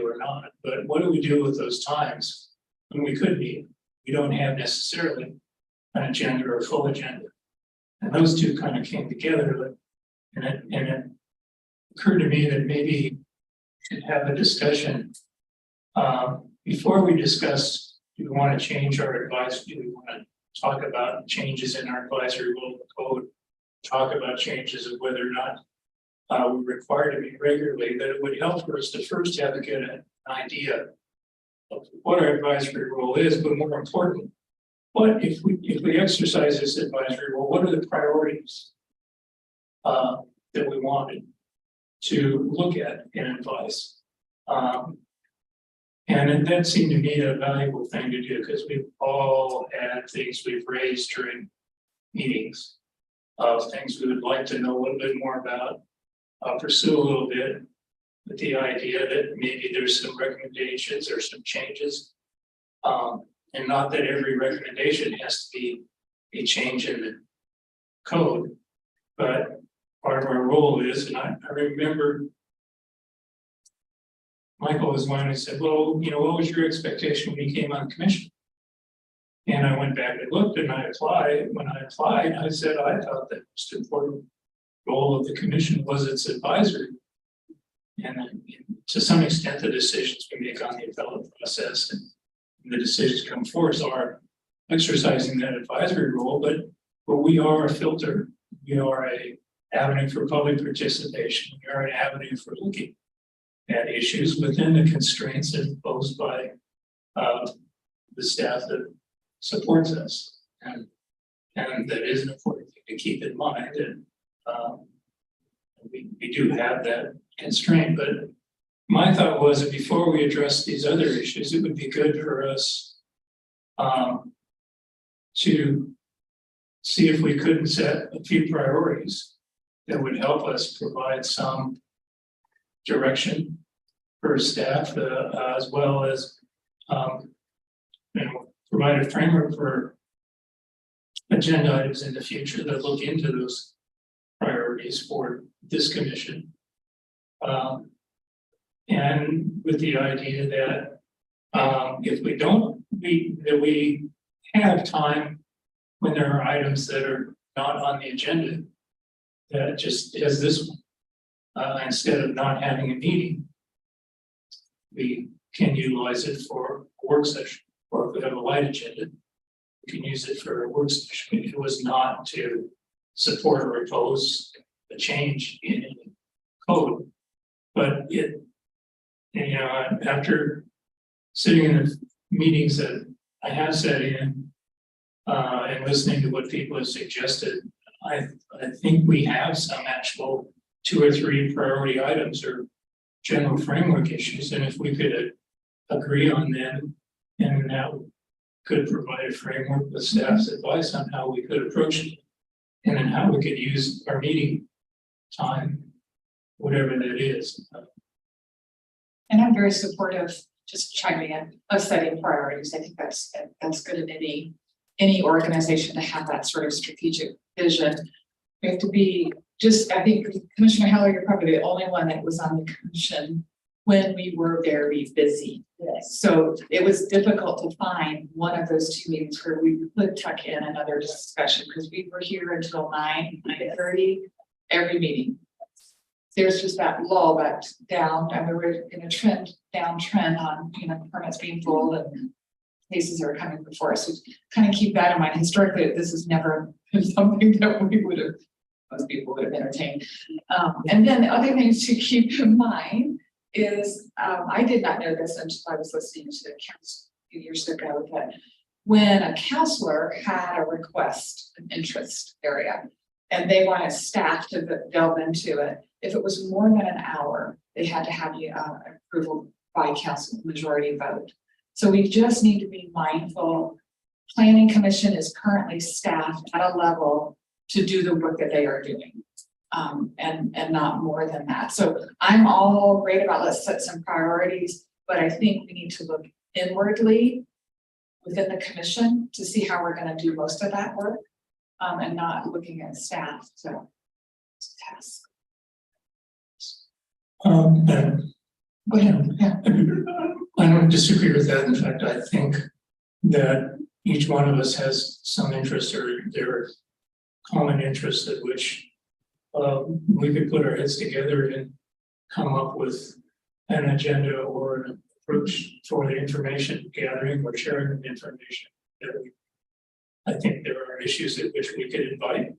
or not, but what do we do with those times when we could meet? We don't have necessarily an agenda or a full agenda. And those two kind of came together, but, and it occurred to me that maybe we should have a discussion before we discuss, do we want to change our advice? Do we want to talk about changes in our advisory rule code? Talk about changes of whether or not we're required to meet regularly, that it would help for us to first have to get an idea of what our advisory role is, but more important, what if we exercise this advisory role, what are the priorities that we wanted to look at in advice? And that seemed to me a valuable thing to do because we've all had things we've raised during meetings of things we would like to know a little bit more about, pursue a little bit with the idea that maybe there's some recommendations or some changes. And not that every recommendation has to be a change in the code, but part of our role is, and I remember Michael was one who said, well, you know, what was your expectation when you came on commission? And I went back and looked and I applied. When I applied, I said, I thought the most important role of the commission was its advisory. And to some extent, the decisions we make on the appellate process and the decisions come forth are exercising that advisory role, but we are a filter. We are a avenue for public participation. We are an avenue for looking at issues within the constraints imposed by the staff that supports us. And that is an important thing to keep in mind. And we do have that constraint, but my thought was that before we address these other issues, it would be good for us to see if we couldn't set a few priorities that would help us provide some direction for staff, as well as provide a framework for agenda items in the future that look into those priorities for this commission. And with the idea that if we don't, that we have time when there are items that are not on the agenda, that just as this one, instead of not having a meeting, we can utilize it for a work session, or if we have a light agenda, we can use it for a work session. If it was not to support or oppose a change in code, but it, you know, after sitting in the meetings that I have sat in and listening to what people have suggested, I think we have some actual 2 or 3 priority items or general framework issues, and if we could agree on them, and that could provide a framework with staff's advice on how we could approach it, and then how we could use our meeting time, whatever that is. And I'm very supportive, just chiming in, of setting priorities. I think that's good in any organization to have that sort of strategic vision. We have to be I think Commissioner Heller, you're probably the only one that was on the commission when we were very busy. Yes. So it was difficult to find one of those 2 meetings where we could tuck in another discussion, because we were here until 9:30 every meeting. There's just that lull, that down, and we were in a downtrend on, you know, permits being pulled and cases that are coming before us. So kind of keep that in mind. Historically, this has never been something that most people would have entertained. And then the other things to keep in mind is, I did not know this until I was listening to the council a few years ago, that when a counselor had a request, an interest area, and they wanted staff to delve into it, if it was more than an hour, they had to have approval by council majority vote. So we just need to be mindful. Planning Commission is currently staffed at a level to do the work that they are doing, and not more than that. So I'm all great about let's set some priorities, but I think we need to look inwardly within the commission to see how we're going to do most of that work, and not looking at staff to task. Go ahead. Yeah. I don't disagree with that. In fact, I think that each one of us has some interest or their common interest at which we could put our heads together and come up with an agenda or an approach for the information gathering or sharing of information. I think there are issues at which we could invite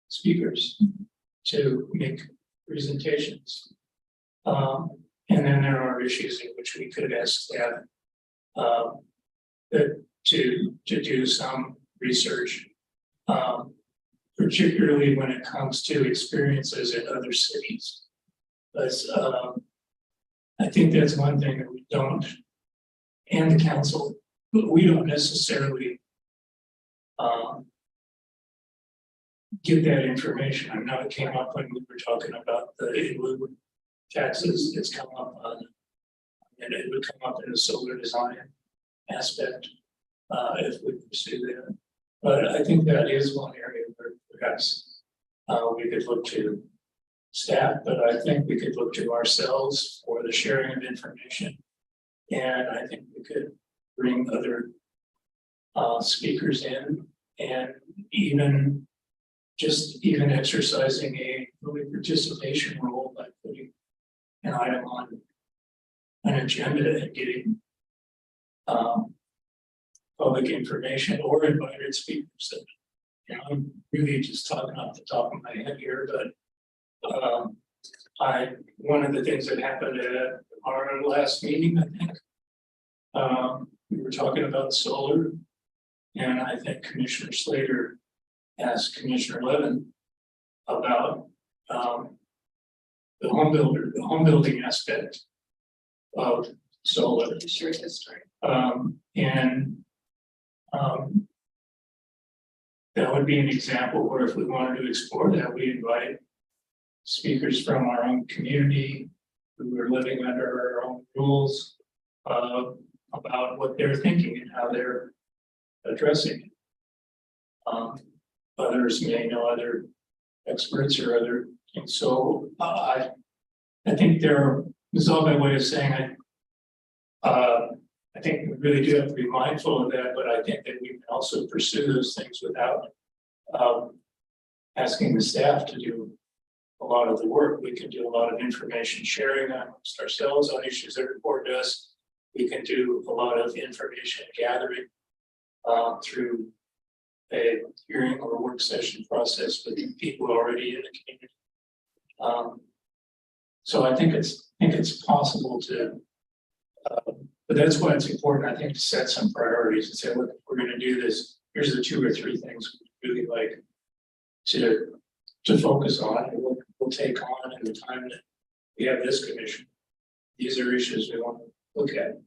speakers to make presentations. And then there are issues in which we could ask staff to do some research, particularly when it comes to experiences in other cities. But I think that's one thing that we don't, and the council, we don't necessarily get that information. I know it came up when we were talking about the in-lieu taxes. It's come up on, and it would come up in the solar design aspect if we pursue that. But I think that is one area where perhaps we could look to staff, but I think we could look to ourselves for the sharing of information. And I think we could bring other speakers in, and even exercising a really participation role by putting an item on an agenda and getting public information or invited speakers. That, you know, I'm really just talking off the top of my head here, but one of the things that happened at our last meeting, I think, we were talking about solar, and I think Commissioner Slater asked Commissioner Levin about the home building aspect of solar. Shared history. That would be an example where if we wanted to explore that, we invite speakers from our own community who are living under our own rules about what they're thinking and how they're addressing it. Others may know other experts or other things. So I think this is all my way of saying I think we really do have to be mindful of that, but I think that we can also pursue those things without asking the staff to do a lot of the work. We can do a lot of information sharing amongst ourselves on issues that are important to us. We can do a lot of information gathering through a hearing or work session process with people already in the community. So I think it's possible to, but that's why it's important, I think, to set some priorities and say, look, if we're going to do this, here's the 2 or 3 things we really like to focus on, and we'll take on in the time that we have this commission. These are issues we want to look at.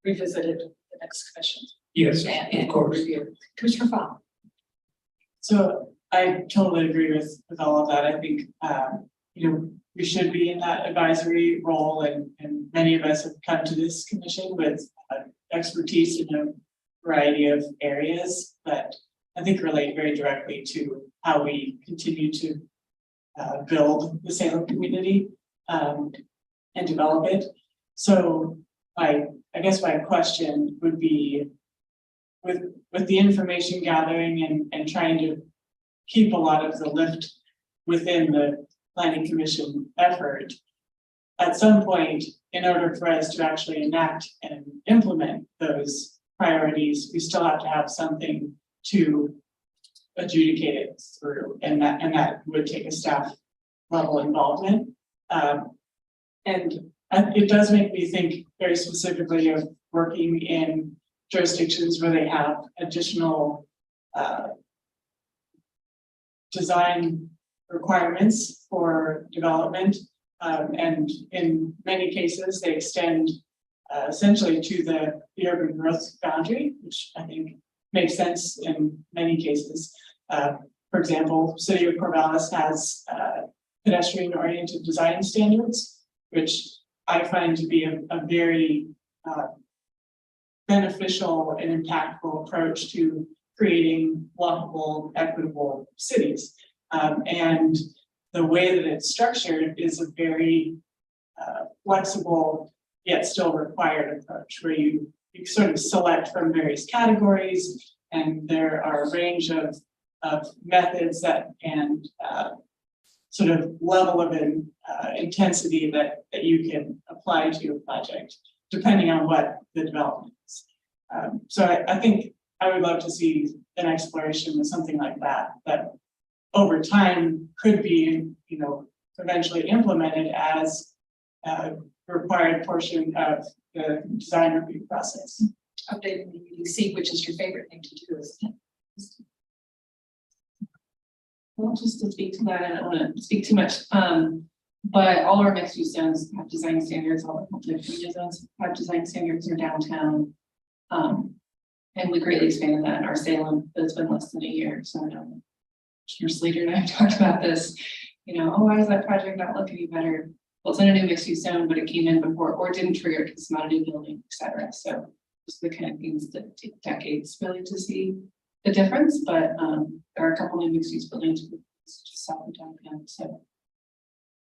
Revisited the next commission. Yes, And of course. review. Commissioner Fong. So I totally agree with all of that. I think, we should be in that advisory role, and many of us have come to this commission with expertise in a variety of areas that I think relate very directly to how we continue to build the Salem community and develop it. So I guess my question would be, with the information gathering and trying to keep a lot of the lift within the planning commission effort, at some point, in order for us to actually enact and implement those priorities, we still have to have something to adjudicate it through, and that would take a staff level involvement. And it does make me think very specifically of working in jurisdictions where they have additional design requirements for development, and in many cases they extend essentially to the urban growth boundary, which I think makes sense in many cases. For example, City of Corvallis has pedestrian-oriented design standards, which I find to be a very beneficial and impactful approach to creating walkable, equitable cities. And the way that it's structured is a very flexible yet still required approach where you sort of select from various categories, and there are a range of methods that and sort of level of intensity that you can apply to a project depending on what the development is. So I think I would love to see an exploration with something like that over time could be, you know, eventually implemented as a required portion of the design review process. Updating the UDC, which is your favorite thing to do, isn't it? Well, just to speak to that, I don't want to speak too much, but all our mixed use zones have design standards, all the multi-family zones have design standards in downtown. And we greatly expanded that in our Salem, but it's been less than a year, so I know Commissioner Slater and I have talked about this, you know, oh, why does that project not look any better? Well, it's in a new mixed use zone, but it came in before, or it didn't trigger it because it's not a new building, et cetera. So those are the kind of things that take decades really to see the difference, but there are a couple of mixed use buildings just south of downtown, so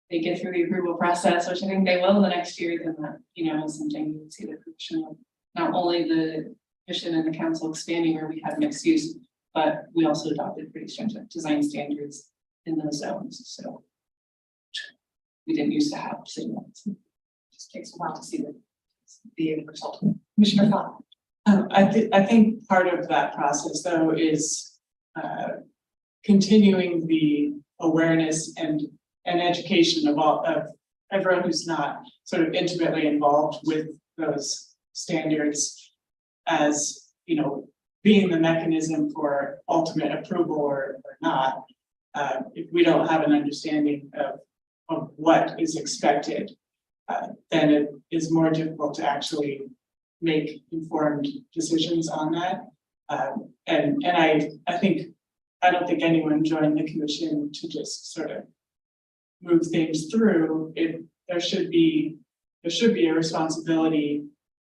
they get through the approval process, which I think they will in the next year, then that, you know, is something you can see the fruition of not only the commission and the council expanding where we have mixed use, but we also adopted pretty stringent design standards in those zones, so we didn't used to have signals. It just takes a while to see the end result. Commissioner Fott. I think part of that process though is continuing the awareness and education of everyone who's not sort of intimately involved with those standards as, you know, being the mechanism for ultimate approval or not. If we don't have an understanding of what is expected, then it is more difficult to actually make informed decisions on that. And I don't think anyone joined the commission to just sort of move things through. There should be a responsibility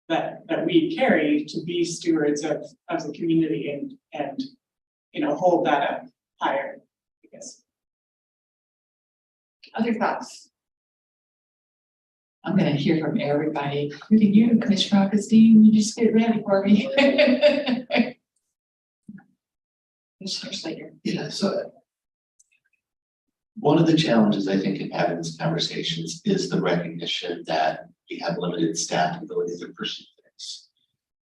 that we carry to be stewards of the community and you know, hold that up higher, I guess. Other thoughts? I'm gonna hear from everybody, including you, Commissioner Augustine. You just get ready for me. Commissioner Slater. Yeah, so one of the challenges I think in having these conversations is the recognition that we have limited staff ability to pursue things.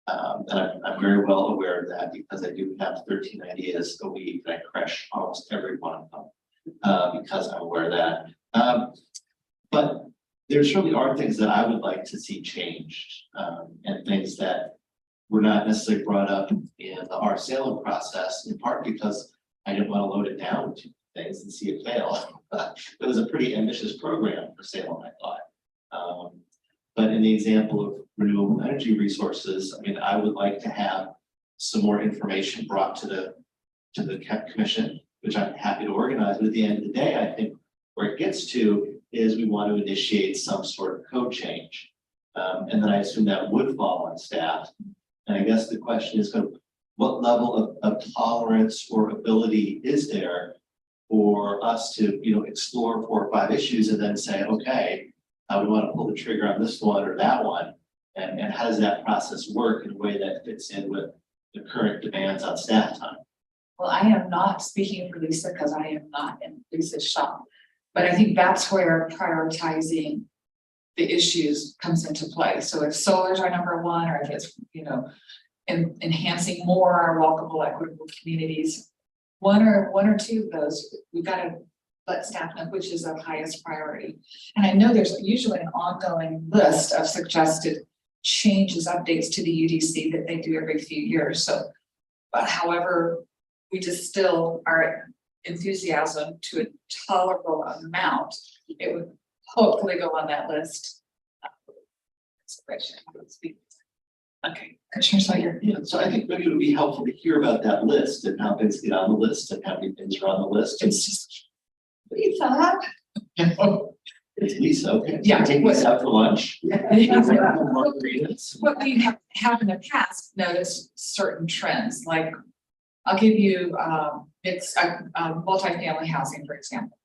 And I'm very well aware of that because I do have 13 ideas a week and I crush almost every one of them because I'm aware of that. But there surely are things that I would like to see changed and things that were not necessarily brought up in our Salem process, in part because I didn't want to load it down with things and see it fail. It was a pretty ambitious program for Salem, I thought. But in the example of renewable energy resources, I mean, I would like to have some more information brought to the commission, which I'm happy to organize. But at the end of the day, I think where it gets to is we want to initiate some sort of code change. And then I assume that would fall on staff. And I guess the question is, what level of tolerance or ability is there for us to, you know, explore 4 or 5 issues and then say, okay, we want to pull the trigger on this one or that one. And how does that process work in a way that fits in with the current demands on staff time? Well, I am not speaking for Lisa because I am not in Lisa's shop. But I think that's where prioritizing the issues comes into play. So if solar is our number one, or if it's, you know, enhancing more our walkable, equitable communities, one or two of those, we've got to let staff know which is of highest priority. And I know there's usually an ongoing list of suggested changes, updates to the UDC that they do every few years. So, but however, we distill our enthusiasm to a tolerable amount, it would hopefully go on that list. Okay, Commissioner Slater. Yeah, so I think maybe it would be helpful to hear about that list and how things get on the list and how many things are on the list. It's just Lisa. It's Lisa, okay. Yeah. Take Lisa out for lunch. What we have in the past noticed certain trends, like I'll give you multifamily housing, for example.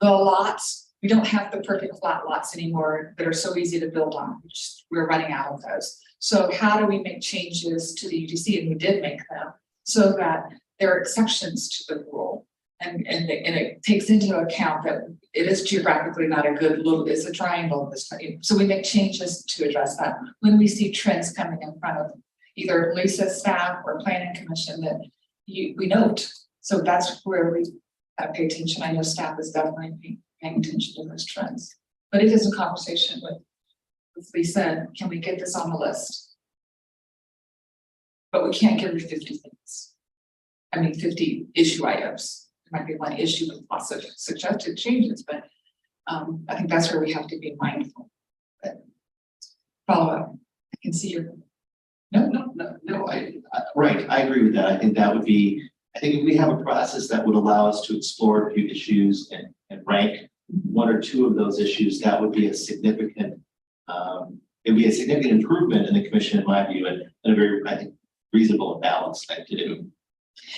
The lots we don't have the perfect flat lots anymore that are so easy to build on. We're running out of those. So how do we make changes to the UDC? And we did make them so that there are exceptions to the rule. And it takes into account that it is geographically not a good little, it's a triangle this time. So we make changes to address that. When we see trends coming in front of either Lisa's staff or planning commission that we note. So that's where we pay attention. I know staff is definitely paying attention to those trends. But it is a conversation with Lisa, can we get this on the list? But we can't give her 50 things. I mean, 50 issue items. There might be one issue with lots of suggested changes, but I think that's where we have to be mindful. But follow up. I can see your. No. Right, I agree with that. I think that would be, I think if we have a process that would allow us to explore a few issues and rank one or two of those issues, that would be a significant, it would be a significant improvement in the commission, in my view, and a very, I think, reasonable and balanced thing to do.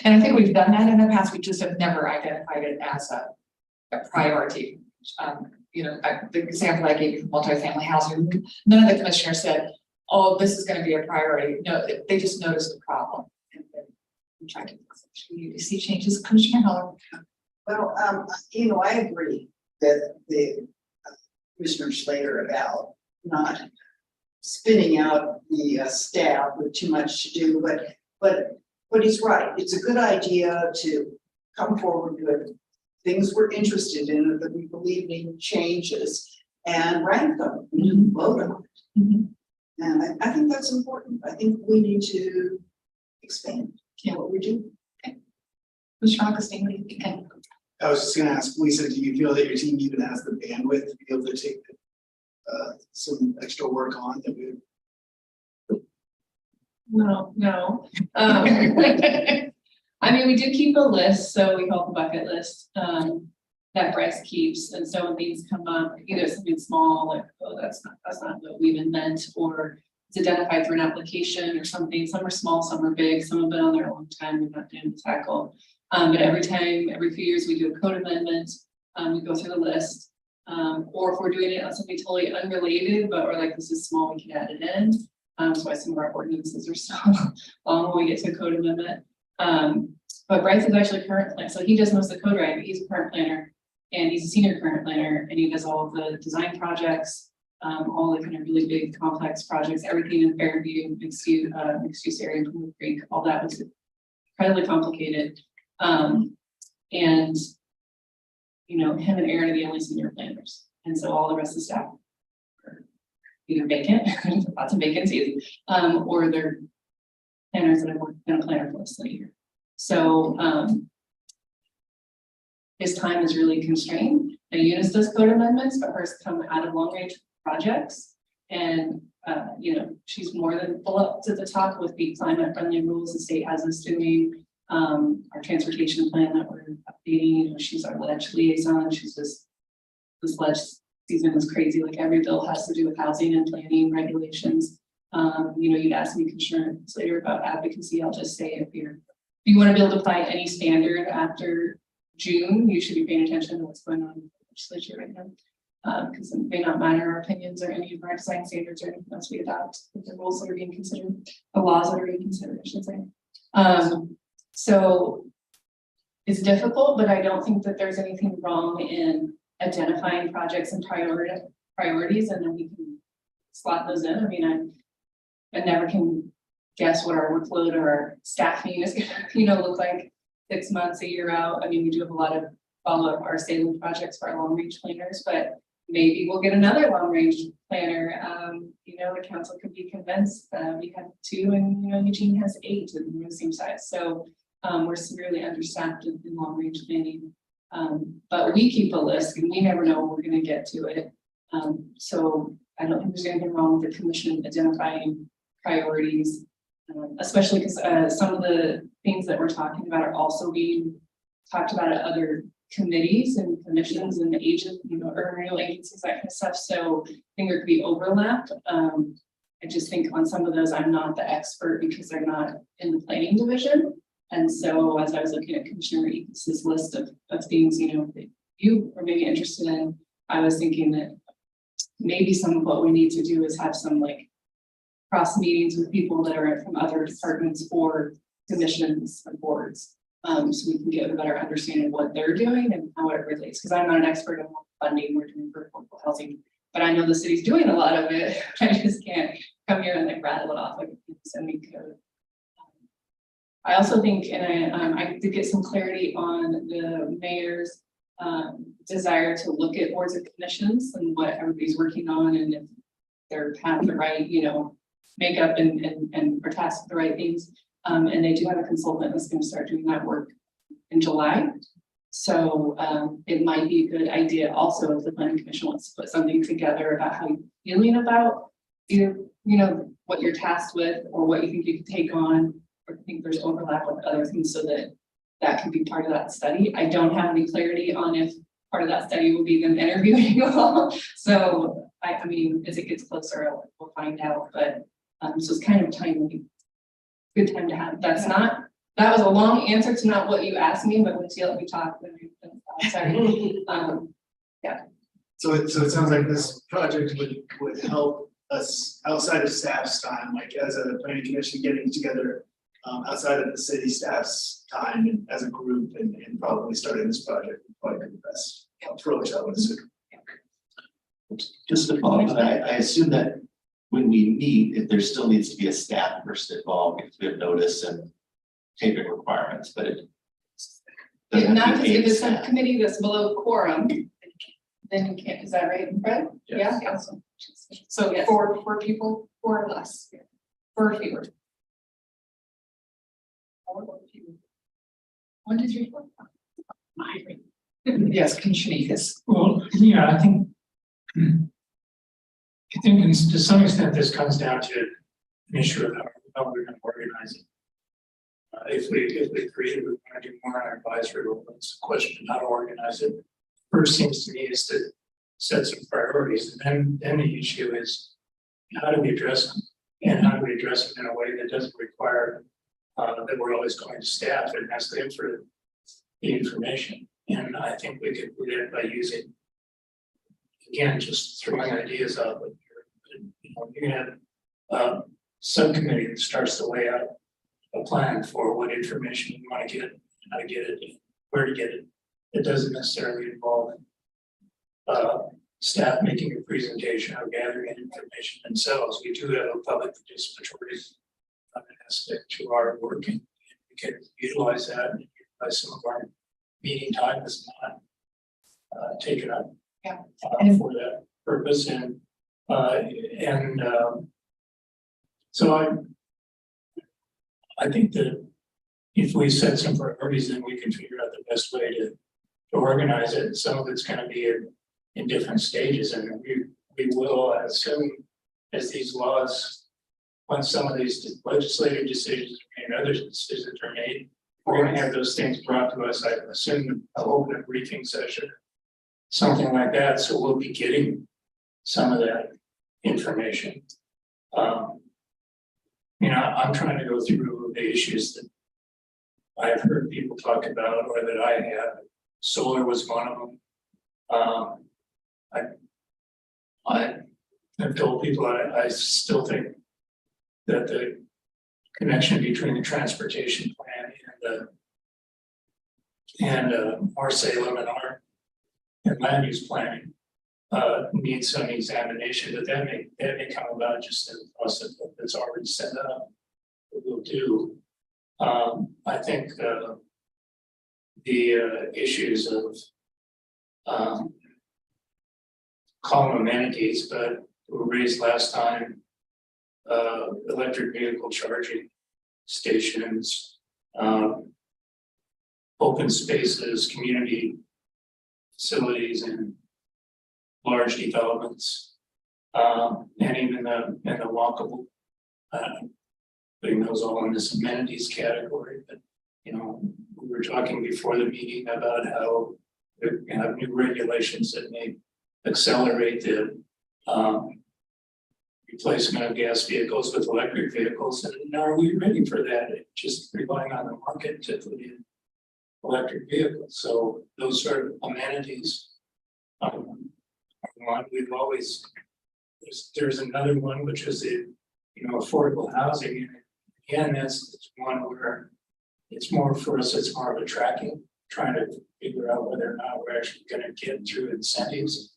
And I think we've done that in the past. We just have never identified it as a priority. The example I gave you from multifamily housing, none of the commissioners said, oh, this is going to be a priority. No, they just noticed the problem. And then we tried to fix it. You see changes, Commissioner Heller. Well, I agree that the Commissioner Slater about not spinning out the staff with too much to do, but he's right. It's a good idea to come forward with things we're interested in that we believe need changes and rank them and vote on it. Mm-hmm. And I think that's important. I think we need to expand what we do. Commissioner Augustine, what do you think? I was just gonna ask Lisa, do you feel that your team even has the bandwidth to be able to take some extra work on that we? No. I mean, we do keep a list, so we call it the bucket list, that Bryce keeps. And so when things come up, either something small, like, oh, that's not what we even meant, or it's identified through an application or something. Some are small, some are big, some have been on there a long time, we've not been able to tackle. But every few years we do a code amendment, we go through the list. Or if we're doing it on something totally unrelated, but we're like, this is small, we can add it in. That's why some of our ordinances are so long when we get to a code amendment. But Bryce is actually a current planner, so he does most of the code writing. He's a current planner, and he's a senior current planner, and he does all of the design projects, all the kind of really big complex projects, everything in Fairview, mixed use area in Blue Creek, all that was incredibly complicated. And him and Aaron are the only senior planners, and so all the rest of the staff are either vacant, lots of vacancies, or they're planners that have been a planner for less than a year. So his time is really constrained. Now Eunice does code amendments, but hers come out of long range projects. And she's more than full up to the top with the climate friendly rules the state has us doing. Our transportation plan that we're updating, she's our ledge liaison. She's just, this ledge season is crazy. Like every bill has to do with housing and planning regulations. You'd ask me, Commissioner Slater, about advocacy. I'll just say if you want to be able to apply any standard after June, you should be paying attention to what's going on in the legislature right now. Because it may not matter our opinions or any of our design standards or anything else we adopt, with the rules that are being considered, the laws that are being considered, I should say. So it's difficult, but I don't think that there's anything wrong in identifying projects and priorities, and then we can slot those in. I mean, I never can guess what our workload or our staffing is gonna, look like 6 months, a year out. I mean, we do have a lot of follow up our Salem projects for our long range planners, but maybe we'll get another long range planner. The council could be convinced. We have 2, and Eugene has 8 in the same size. So we're severely understaffed in long range planning. But we keep a list, and we never know when we're going to get to it. So I don't think there's anything wrong with the commission identifying priorities, especially because some of the things that we're talking about are also being talked about at other committees and commissions and urban renewal agencies, that kind of stuff. So I think there could be overlap. I just think on some of those, I'm not the expert because they're not in the planning division. And so as I was looking at Commissioner Eaton's list of things, that you are maybe interested in, I was thinking that maybe some of what we need to do is have some like cross meetings with people that are from other departments or commissions and boards. So we can get a better understanding of what they're doing and how it relates, because I'm not an expert on what funding we're doing for affordable housing, but I know the city's doing a lot of it. I just can't come here and like rattle it off like sending code. I also think, and I did get some clarity on the mayor's desire to look at boards and commissions and what everybody's working on, and if they're have the right, you know, makeup and are tasked with the right things. And they do have a consultant that's going to start doing that work in July. So it might be a good idea also if the planning commission wants to put something together about how you're feeling about either, you know, what you're tasked with or what you think you can take on, or think there's overlap with other things, so that that can be part of that study. I don't have any clarity on if part of that study will be them interviewing you all. So I mean, as it gets closer, we'll find out, but so it's kind of timely. Good time to have, that was a long answer to not what you asked me, but once you let me talk, then sorry. So it sounds like this project would help us outside of staff's time, like as a planning commission getting together. Outside of the city staff's time and as a group and probably starting this project would probably be the best approach, I would assume. Just to follow up, I assume that when we meet, if there still needs to be a staff person involved, because we have notice and taping requirements, but it. doesn't Not have to be if paid it's a staff. committee that's below quorum, then you can't, is that right, Fred? Yes. Yeah. So Yes. four people, 4 or less, 4 or fewer. 1, 2, 3, 4. Yes, Kinshanikas. Well, yeah, I think to some extent, this comes down to an issue of how we're going to organize it. If we agree that we want to do more on our advisory role, it's a question of how to organize it. First seems to me is to set some priorities, and then the issue is how do we address them, and how do we address them in a way that doesn't require that we're always going to staff and ask them for the information. And I think we could do that by using, again, just throwing ideas out. But you know, you have a subcommittee that starts to lay out a plan for what information you want to get, how to get it, where to get it. It doesn't necessarily involve staff making a presentation or gathering information themselves. We do have a public participatory aspect to our work, and we can utilize that and utilize some of our meeting time is not taken up for that purpose. And so I think that if we set some priorities, then we can figure out the best way to organize it. Some of it's going to be in different stages, and we will, as soon as these laws, once some of these legislative decisions and other decisions are made, we're going to have those things brought to us. I assume I'll open a briefing session, something like that. So we'll be getting some of that information. You know, I'm trying to go through the issues that I've heard people talk about, or that I have. Solar was one of them. I've told people I still think that the connection between the transportation plan and our Salem and land use planning needs some examination, but that may come about just in the process that's already set up. We'll do. I think the issues of call them amenities, but were raised last time. Electric vehicle charging stations, open spaces, community facilities, and large developments, and even the walkable, putting those all in this amenities category. But you know, we were talking before the meeting about how we have new regulations that may accelerate the replacement of gas vehicles with electric vehicles, and are we ready for that? Just relying on the market to put in electric vehicles. So those are amenities. one, we've always, there's another one, which is the, affordable housing. And again, it's one where it's more for us, it's more of a tracking, trying to figure out whether or not we're actually gonna get through incentives.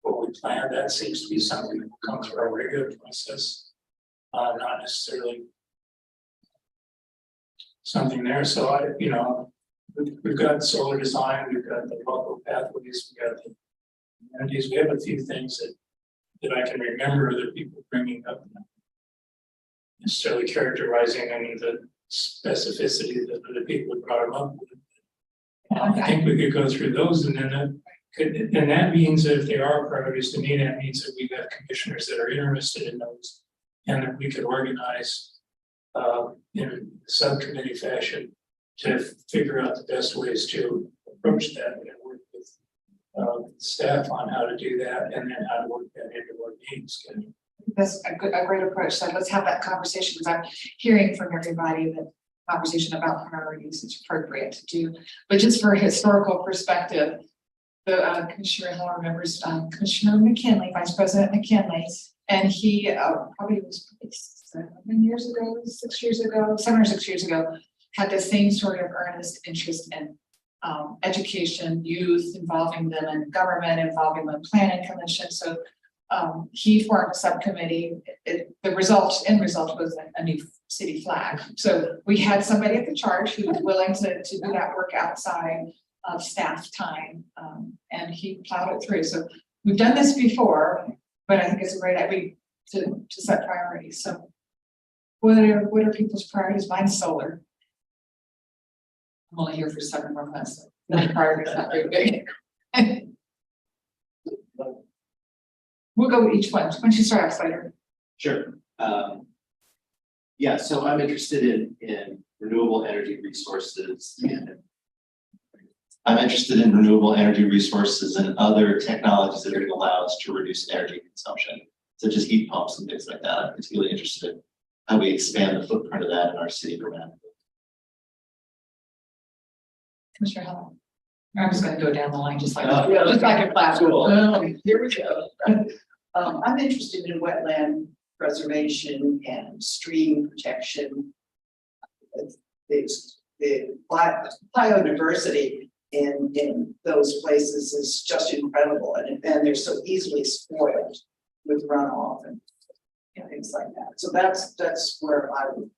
What we plan, that seems to be something that will come through our regular process, not necessarily something there. So we've got solar design, we've got the local pathways, we've got the amenities. We have a few things that I can remember that people bringing up, not necessarily characterizing them in the specificity that other people have brought them up with. I think we could go through those, and then that means that if there are priorities, to me, that means that we have commissioners that are interested in those, and that we could organize in subcommittee fashion to figure out the best ways to approach that and work with staff on how to do that, and then how to work that into our meeting schedule. That's a great approach. So let's have that conversation, because I'm hearing from everybody that conversation about priorities is appropriate to do. But just for historical perspective, the Commissioner Hill remembers Commissioner McKinley, Vice President McKinley, and he probably was 7 years ago, 6 years ago, 7 or 6 years ago, had the same sort of earnest interest in education, youth, involving them in government, involving the planning commission. So he formed a subcommittee. The end result was a new city flag. So we had somebody at the charge who was willing to do that work outside of staff time, and he plowed it through. So we've done this before, but I think it's a great idea to set priorities. So what are people's priorities? Mine's solar. I'm only here for 7 more months. So my priority's not very big. We'll go with each one. Why don't you start off, Slater? Sure. Yeah, so I'm interested in renewable energy resources, and I'm interested in renewable energy resources and other technologies that are going to allow us to reduce energy consumption, such as heat pumps and things like that. I'm particularly interested in how we expand the footprint of that in our city dramatically. Commissioner Helen. I'm just going to go down the line just like just like a class. Cool. Here we go. I'm interested in wetland preservation and stream protection. The biodiversity in those places is just incredible, and they're so easily spoiled with runoff and things like that. So that's where I would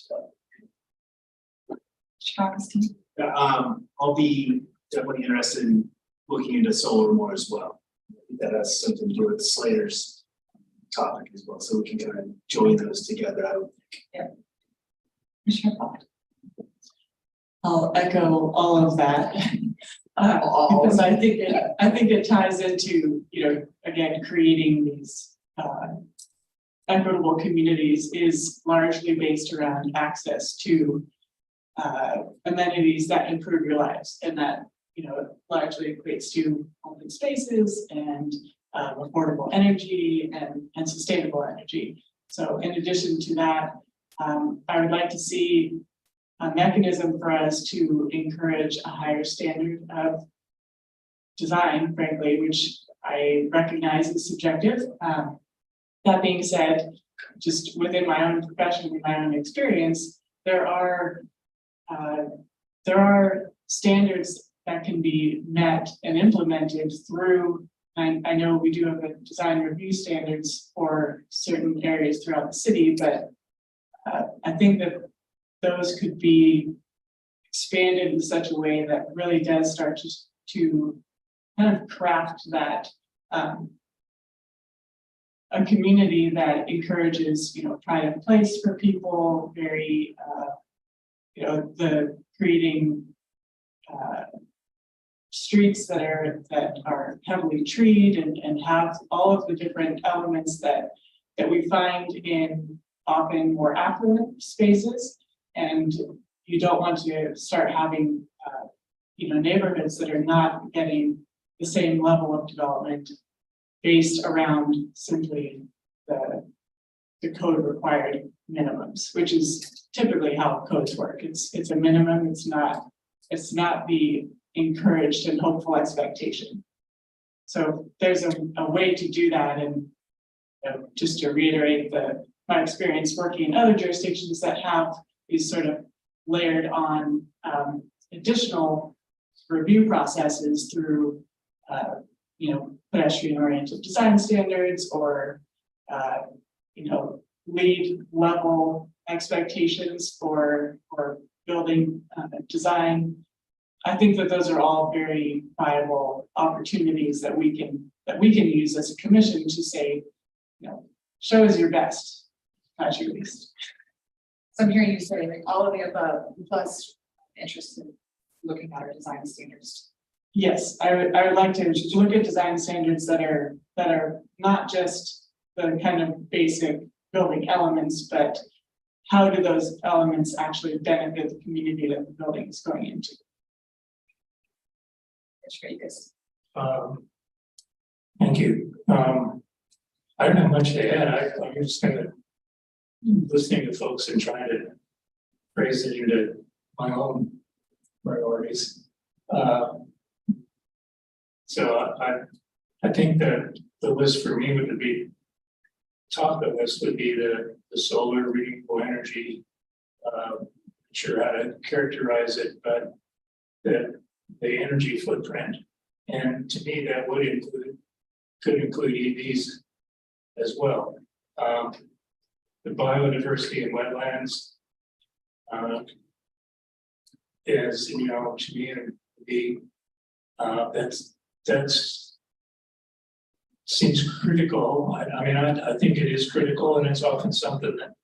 go. Chicago's team. I'll be definitely interested in looking into solar more as well. I think that has something to do with Slater's topic as well, so we can kind of join those together. I would think. Commissioner Fox. I'll echo all of that. Because I think it ties into, again, creating these equitable communities is largely based around access to amenities that improve your lives, and that largely equates to open spaces and affordable energy and sustainable energy. So in addition to that, I would like to see a mechanism for us to encourage a higher standard of design, frankly, which I recognize is subjective. That being said, just within my own profession and my own experience, there are standards that can be met and implemented through, I know we do have a design review standards for certain areas throughout the city, but I think that those could be expanded in such a way that really does start to kind of craft that a community that encourages, pride of place for people, very, the creating streets that are heavily treed and have all of the different elements that we find in often more affluent spaces. And you don't want to start having, neighborhoods that are not getting the same level of development based around simply the code required minimums, which is typically how codes work. It's a minimum. It's not the encouraged and hopeful expectation. So there's a way to do that, and just to reiterate my experience working in other jurisdictions that have these sort of layered on additional review processes through pedestrian oriented design standards or lead level expectations for building design. I think that those are all very viable opportunities that we can use as a commission to say, show us your best, not your least. So I'm hearing you say like all of the above, plus interest in looking at our design standards. Yes, I would like to look at design standards that are not just the kind of basic building elements, but how do those elements actually benefit the community that the building is going into? That's great, guys. Thank you. I don't have much to add. I'm just listening to folks and trying to phrase it into my own priorities. So I think that the list for me would be, top of the list would be the solar renewable energy. Not sure how to characterize it, but the energy footprint. And to me, that could include EVs as well. The biodiversity in wetlands is, to me, it would be that's seems critical. I think it is critical, and it's often something that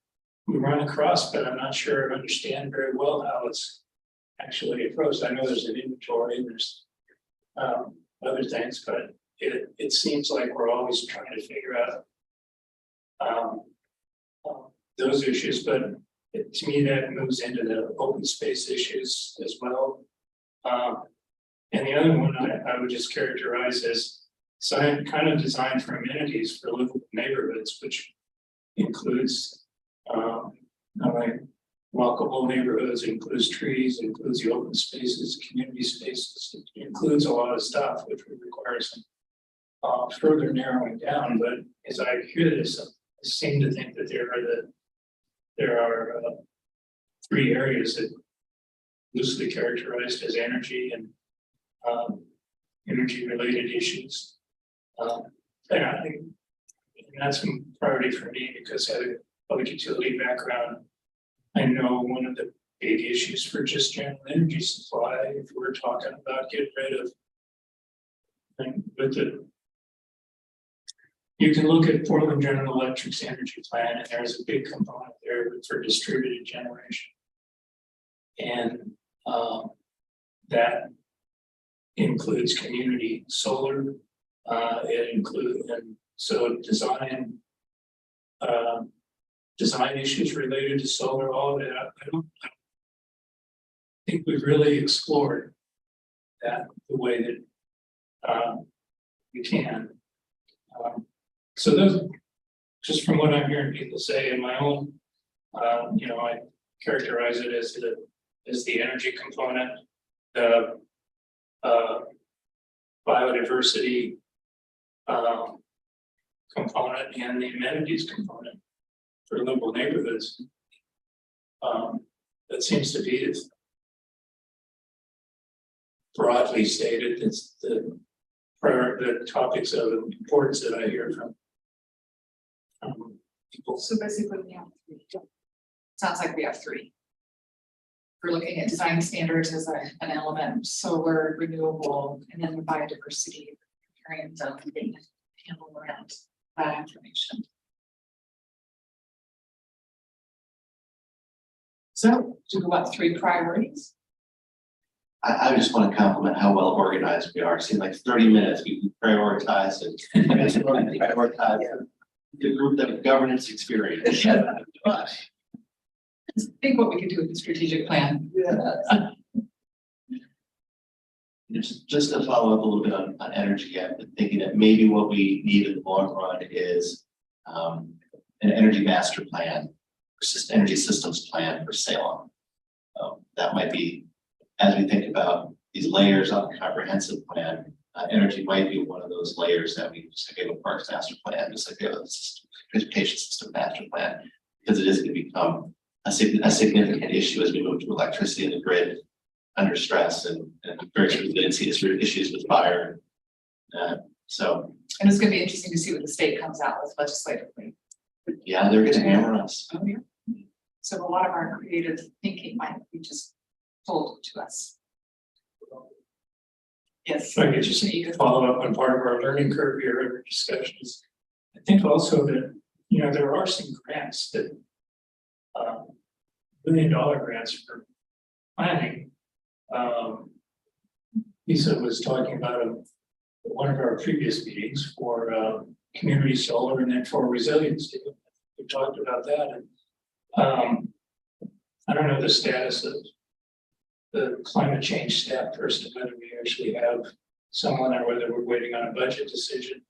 we run across, but I'm not sure I understand very well how it's actually approached. I know there's an inventory and there's other things, but it seems like we're always trying to figure out those issues, but to me that moves into the open space issues as well. And the other one I would just characterize as kind of designed for amenities for livable neighborhoods, which includes walkable neighborhoods, includes trees, includes the open spaces, community spaces. It includes a lot of stuff, which would require some further narrowing down. But as I hear this, I seem to think that there are 3 areas that loosely characterized as energy and energy related issues. And I think that's a priority for me because having a public utility background, I know one of the big issues for just general energy supply, if we're talking about getting rid of, you can look at Portland General Electric's energy plan, and there's a big component there for distributed generation. And that includes community solar. It includes, and so design issues related to solar, all of that. I don't think we've really explored that the way that we can. So those, just from what I'm hearing people say in my own, I characterize it as the energy component, the biodiversity component, and the amenities component for livable neighborhoods. That seems to be it. Broadly stated, it's the topics of importance that I hear from people. So basically we have 3. Sounds like we have 3. We're looking at design standards as an element, solar, renewable, and then the biodiversity, preparing them and getting a handle around that information. So, do we want 3 priorities? I just want to compliment how well organized we are. It seemed like 30 minutes, we prioritized and prioritize the group that governance experience. Think what we could do with the strategic plan. Just to follow up a little bit on energy, I've been thinking that maybe what we need in the long run is an energy master plan, energy systems plan for Salem. That might be, as we think about these layers on the comprehensive plan, energy might be one of those layers that we just like we have a parks master plan, just like we have a transportation system master plan, because it is going to become a significant issue as we move to electricity in the grid under stress and very soon we didn't see issues with fire. So And it's gonna be interesting to see what the state comes out with legislatively. yeah, they're gonna hammer us. Oh, yeah. So a lot of our creative thinking might be just told to us. Yes. If I could just follow up on part of our learning curve here in our discussions. I think also that, you know, there are some grants that $1 million grants for planning. Lisa was talking about one of our previous meetings for community solar and then for resiliency. We talked about that and I don't know the status of the climate change staff person, whether we actually have someone or whether we're waiting on a budget decision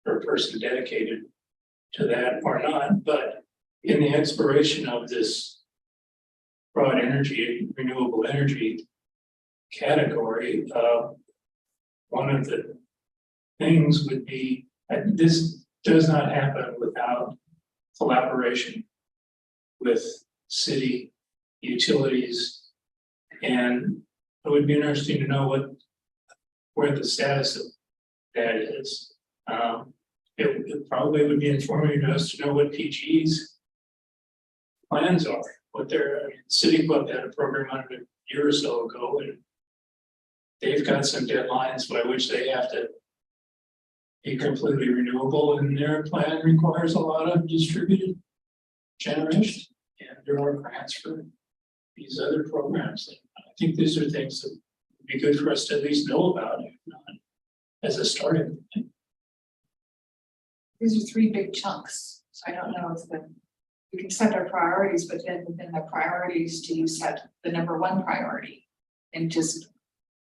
for a person dedicated to that or not. But in the exploration of this broad energy, renewable energy category, one of the things would be, this does not happen without collaboration with city utilities. And it would be interesting to know where the status of that is. It probably would be informative to us to know what PG's plans are, what their, I mean, City Club had a program on it a year or so ago, and they've got some deadlines by which they have to be completely renewable, and their plan requires a lot of distributed generation. And there are grants for these other programs. And I think these are things that would be good for us to at least know about, if not as a starting point. These are three big chunks, so I don't know if we can set our priorities, but then within the priorities, do you set the number one priority and just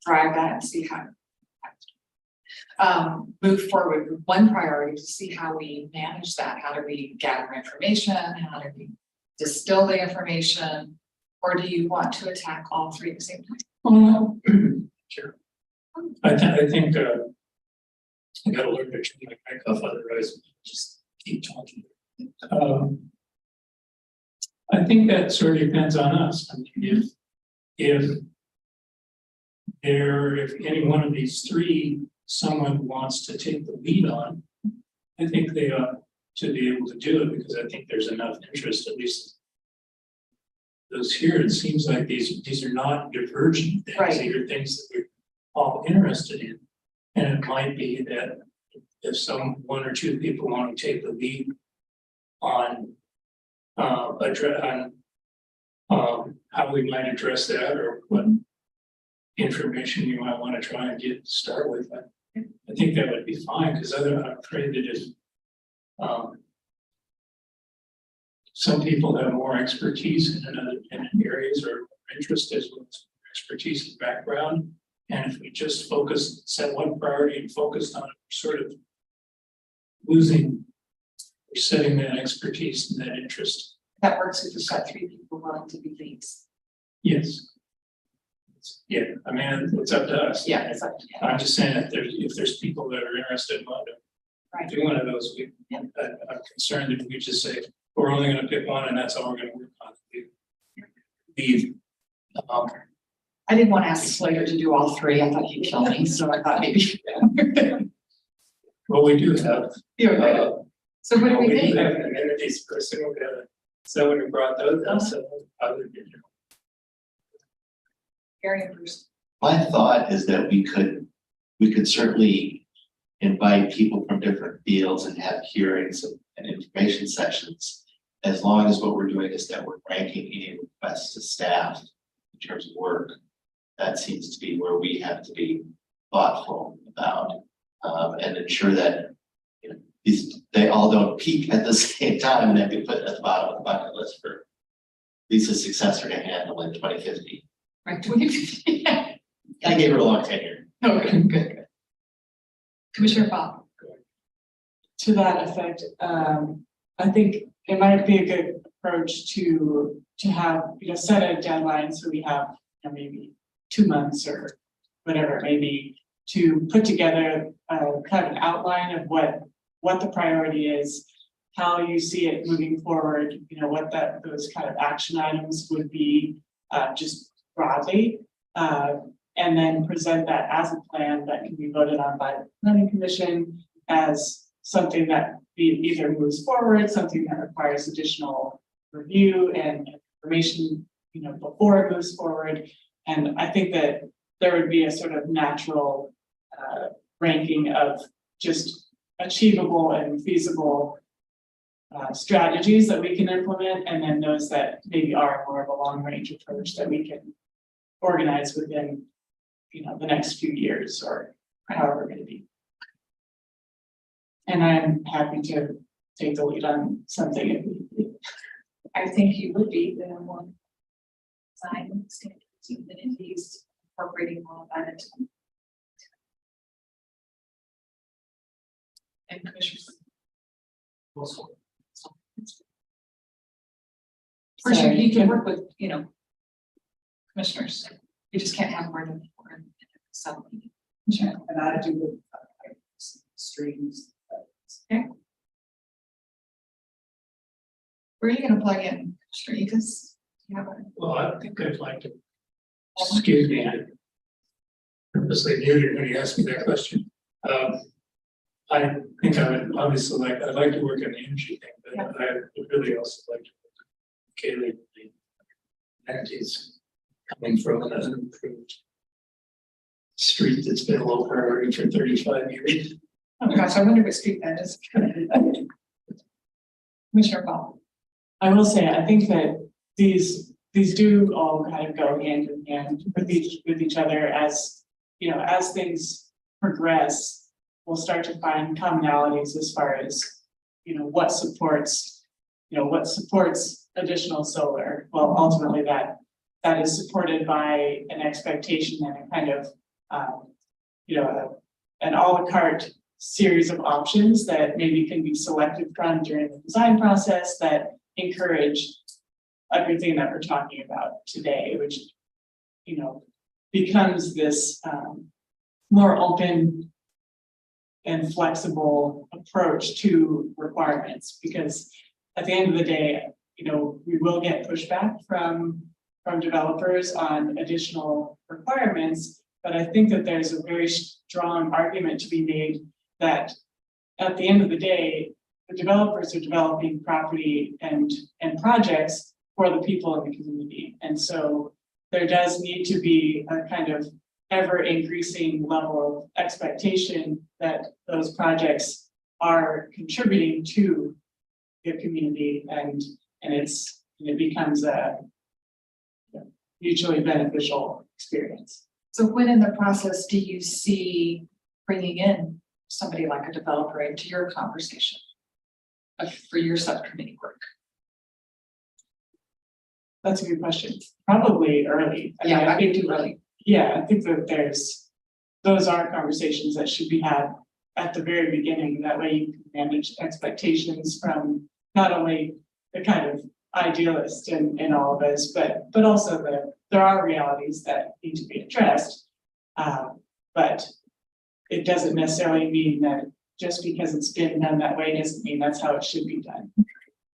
drive that and see how move forward with one priority to see how we manage that? How do we gather information? How do we distill the information? Or do you want to attack all three at the same time? Sure. I think I gotta learn to turn my mic off, otherwise just keep talking. I think that sort of depends on us. I mean, if any one of these three someone wants to take the lead on, I think they ought to be able to do it, because I think there's enough interest, at least those here. It seems like these are not divergent things. Right. These are things that we're all interested in. And it might be that if one or two people want to take the lead on how we might address that, or what information you might want to try and get to start with, I think that would be fine, because I'm afraid that if some people have more expertise in areas or interest as well as expertise and background, and if we just set one priority and focused on it, we're sort of losing or setting that expertise and that interest. That works if you've got three people willing to be leads. Yes. Yeah, I mean, it's up to us. Yeah, it's up to you. I'm just saying if there's people that are interested in what Right. do one of those, I'm concerned that we just say, we're only gonna pick one and that's all we're gonna work on. Leave. I didn't want to ask Slater to do all three. I thought he'd kill me, so I thought maybe. Well, we do have. So what do we We think? do have an amenities person, we have someone who brought those up, so other than. Gary and Bruce. My thought is that we could certainly invite people from different fields and have hearings and information sessions, as long as what we're doing is that we're ranking any requests to staff in terms of work. That seems to be where we have to be thoughtful about and ensure that, you know, they all don't peak at the same time and then be put at the bottom of the bucket list for Lisa's successor to handle in 2050. Right, 2050. I gave her a long tenure. Okay, good. Commissioner Bob. To that effect, I think it might be a good approach to have, set a deadline, so we have, maybe 2 months or whatever it may be, to put together a kind of an outline of what the priority is, how you see it moving forward, you know, what those kind of action items would be, just broadly. And then present that as a plan that can be voted on by the planning commission as something that either moves forward, something that requires additional review and information, you know, before it moves forward. And I think that there would be a sort of natural ranking of just achievable and feasible strategies that we can implement, and then those that maybe are more of a long range approach that we can organize within, you know, the next few years or however it may be. And I'm happy to take the lead on something if need be. I think you would be the one. Design standards, even in these incorporating all of that into. And commissioners. Or you can work with, you know, commissioners. You just can't have more than four in some meeting. Sure. And I do with streams. Okay. Where are you gonna plug in? Sure, you just, you have a. Well, I think I'd like to, excuse me, I purposely muted when you asked me that question. I think I would obviously I'd like to work on the energy thing, but Yeah. I would really also like to work on Kaylee, the entities coming from an unimproved street that's been a low priority for 35 years. Oh gosh, I wonder what street that is. Commissioner Paul. I will say, I think that these do all kind of go hand in hand with each other as, you know, as things progress, we'll start to find commonalities as far as, you know, what supports additional solar. Well, ultimately that is supported by an expectation and a kind of, you know, an a la carte series of options that maybe can be selected from during the design process that encourage everything that we're talking about today, which, you know, becomes this more open and flexible approach to requirements, because at the end of the day, you know, we will get pushback from developers on additional requirements, but I think that there's a very strong argument to be made that at the end of the day, the developers are developing property and projects for the people in the community. And so there does need to be a kind of ever increasing level of expectation that those projects are contributing to the community, and it becomes a mutually beneficial experience. So when in the process do you see bringing in somebody like a developer into your conversation for your subcommittee work? That's a good question. Probably early. I mean, Yeah, I think too early. Yeah, I think that those are conversations that should be had at the very beginning. That way you can manage expectations from not only the kind of idealist in all of this, but also there are realities that need to be addressed. But it doesn't necessarily mean that just because it's been done that way doesn't mean that's how it should be done.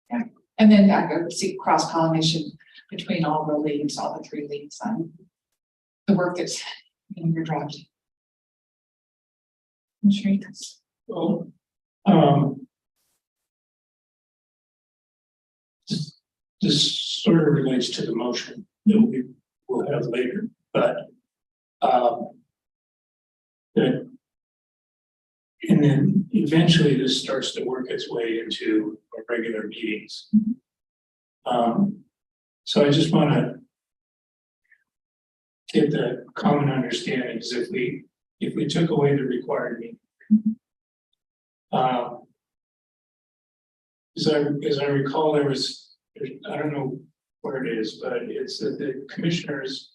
Yeah. And then I go see cross pollination between all the leads, all the three leads on the work that's in your draft. I'm sure you can. Well, this sort of relates to the motion that we will have later, but and then eventually this starts to work its way into our regular meetings. So I just want to get the common understanding is if we took away the required meeting. As I recall, I don't know where it is, but it's that the commissioners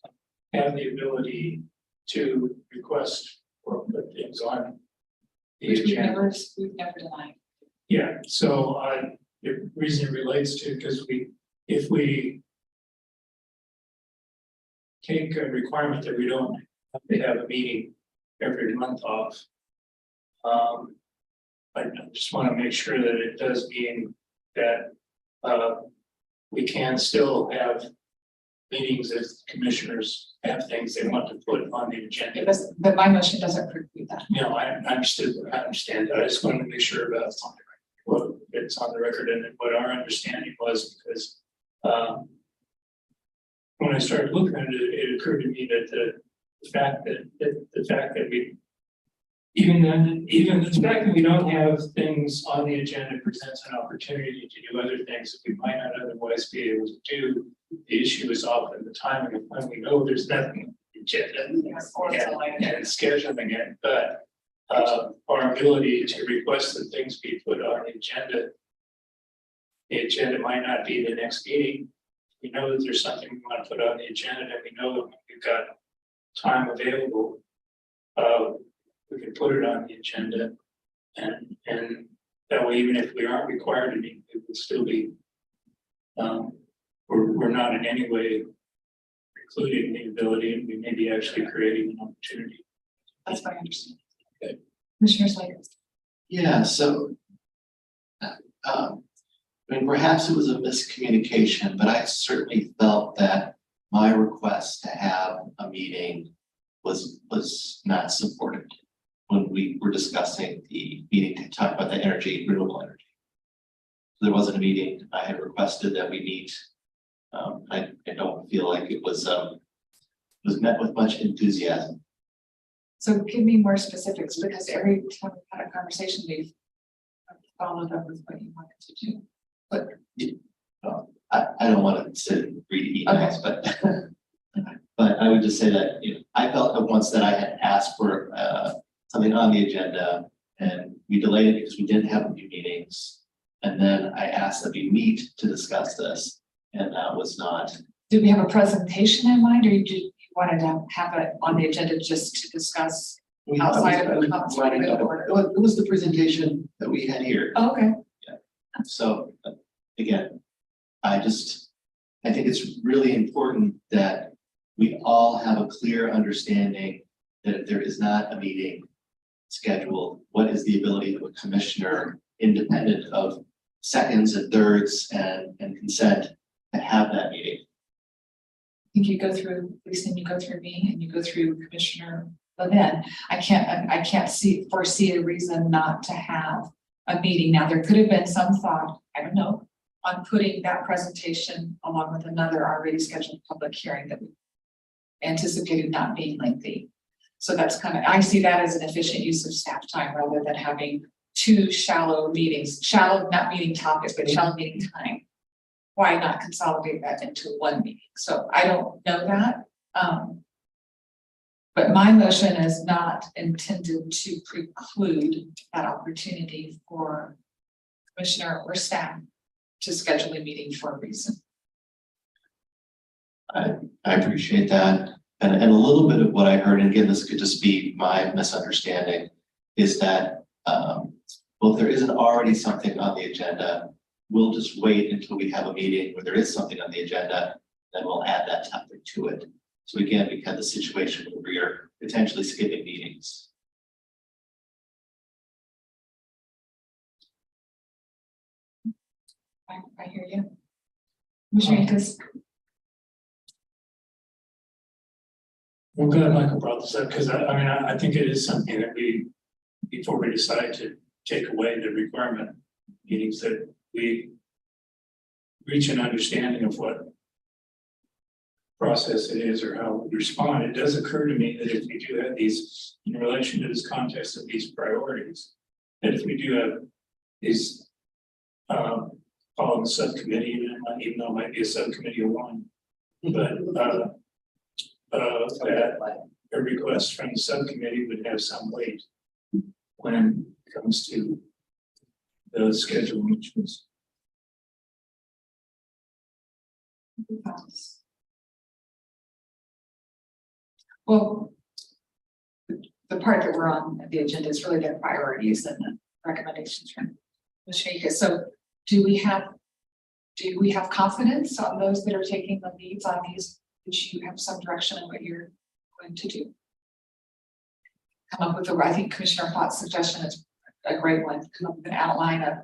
have the ability to request or put things on the Which agenda. we've never denied. Yeah, so the reason it relates to, because if we take a requirement that we don't have to have a meeting every month off. I just want to make sure that it does mean that, we can still have meetings if commissioners have things they want to put on the agenda. But my motion doesn't preclude that. No, I understand that. I just wanted to make sure about what it's on the record and what our understanding was, because when I started looking at it, it occurred to me that the fact that we even the fact that we don't have things on the agenda presents an opportunity to do other things that we might not otherwise be able to do. The issue is often the timing of when we know there's nothing on the agenda and scheduling it, but our ability to request that things be put on the agenda. The agenda might not be the next meeting. We know that there's something we want to put on the agenda, and we know that we've got time available. We can put it on the agenda, and that way, even if we aren't required to meet, it would still be. We're not in any way precluding the ability, and we may be actually creating an opportunity. That's what I understand. Okay. Commissioner Slater. Yeah, so. I mean, perhaps it was a miscommunication, but I certainly felt that my request to have a meeting was not supported when we were discussing the meeting to talk about the renewable energy. There wasn't a meeting. I had requested that we meet. I don't feel like it was met with much enthusiasm. So give me more specifics, because every time we've had a conversation, we've followed up with what you wanted to do. But I don't want to sit and read emails, but I would just say that, I felt that once that I had asked for something on the agenda, and we delayed it because we didn't have a few meetings. And then I asked that we meet to discuss this, and that was not. Did we have a presentation in mind, or you wanted to have it on the agenda just to discuss? Outside of the It was the presentation that we had here. Oh, okay. So again, I think it's really important that we all have a clear understanding that if there is not a meeting scheduled, what is the ability of a commissioner, independent of seconds and thirds and consent, to have that meeting. I think you go through, Lisa, and you go through me, and you go through Commissioner Levin. I can't foresee a reason not to have a meeting. Now, there could have been some thought, I don't know, on putting that presentation along with another already scheduled public hearing that we anticipated not being lengthy. So that's I see that as an efficient use of staff time rather than having two shallow meetings, not meeting topics, but shallow meeting time. Why not consolidate that into one meeting? So I don't know that. But my motion is not intended to preclude that opportunity for commissioner or staff to schedule a meeting for a reason. I appreciate that. And a little bit of what I heard, and again, this could just be my misunderstanding, is that, well, if there isn't already something on the agenda, we'll just wait until we have a meeting where there is something on the agenda, then we'll add that topic to it. So again, we had the situation where we are potentially skipping meetings. I hear you. Commissioner I'm glad Michael brought this up, because I think it is something that before we decide to take away the requirement meetings, that we reach an understanding of what process it is or how we respond. It does occur to me that if we do have these, in relation to this context of these priorities, that if we do have these call the subcommittee, even though it might be a subcommittee of one, but that a request from the subcommittee would have some weight when it comes to the scheduling issues. Well, the part that we're on the agenda is really the priorities and the recommendations from Ms. Shaika. So do we have confidence on those that are taking the leads on these? That you have some direction on what you're going to do? come up with I think Commissioner Fox's suggestion is a great one, come up with an outline of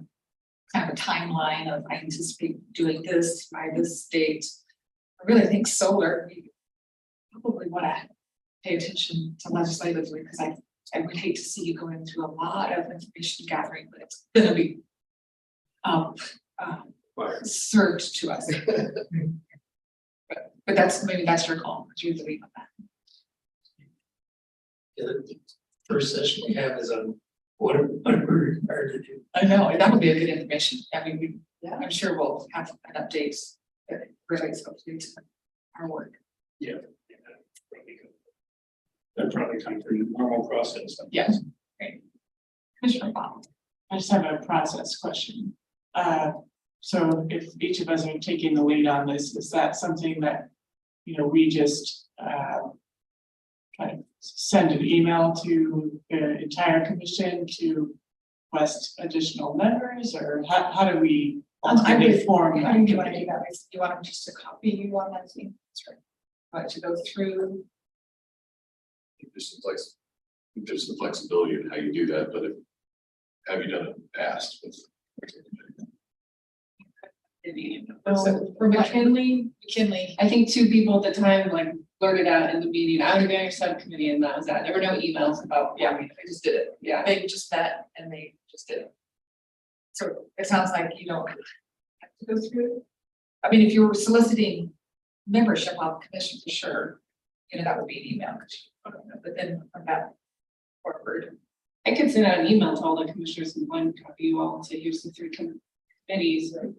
kind of a timeline of, I anticipate doing this by this date. I really think solar, we probably want to pay attention to legislatively, because I would hate to see you going through a lot of information gathering, but it's gonna be served to us. But maybe that's your call, because you're the lead on that. The first session we have is on what we're required to do. I know, that would be a good information. I mean, Yeah. I'm sure we'll have an update that relates hopefully to our work. Yeah. That probably come through the normal process. Yes. Great. Commissioner Bob. I just have a process question. So if each of us are taking the lead on this, is that something that, you know, we just, kind of send an email to the entire commission to request additional members, or how do we I ultimately would form How that do you want to do committee? that? Do you want them just to copy you on that thing? Want to go through? There's some flexibility in how you do that, but have you done it in the past? So for McKinley, I think 2 people at the time like blurted out in the meeting, I would have been your subcommittee, and that was that. There were no emails about, yeah, they just did it. yeah. They just met and they just did it. So it sounds like you don't have to go through. I mean, if you were soliciting membership on the commission for sure, you know, that would be an email. But then from that forward, I could send out an email to all the commissioners and one copy you all to here's the 3 committees, or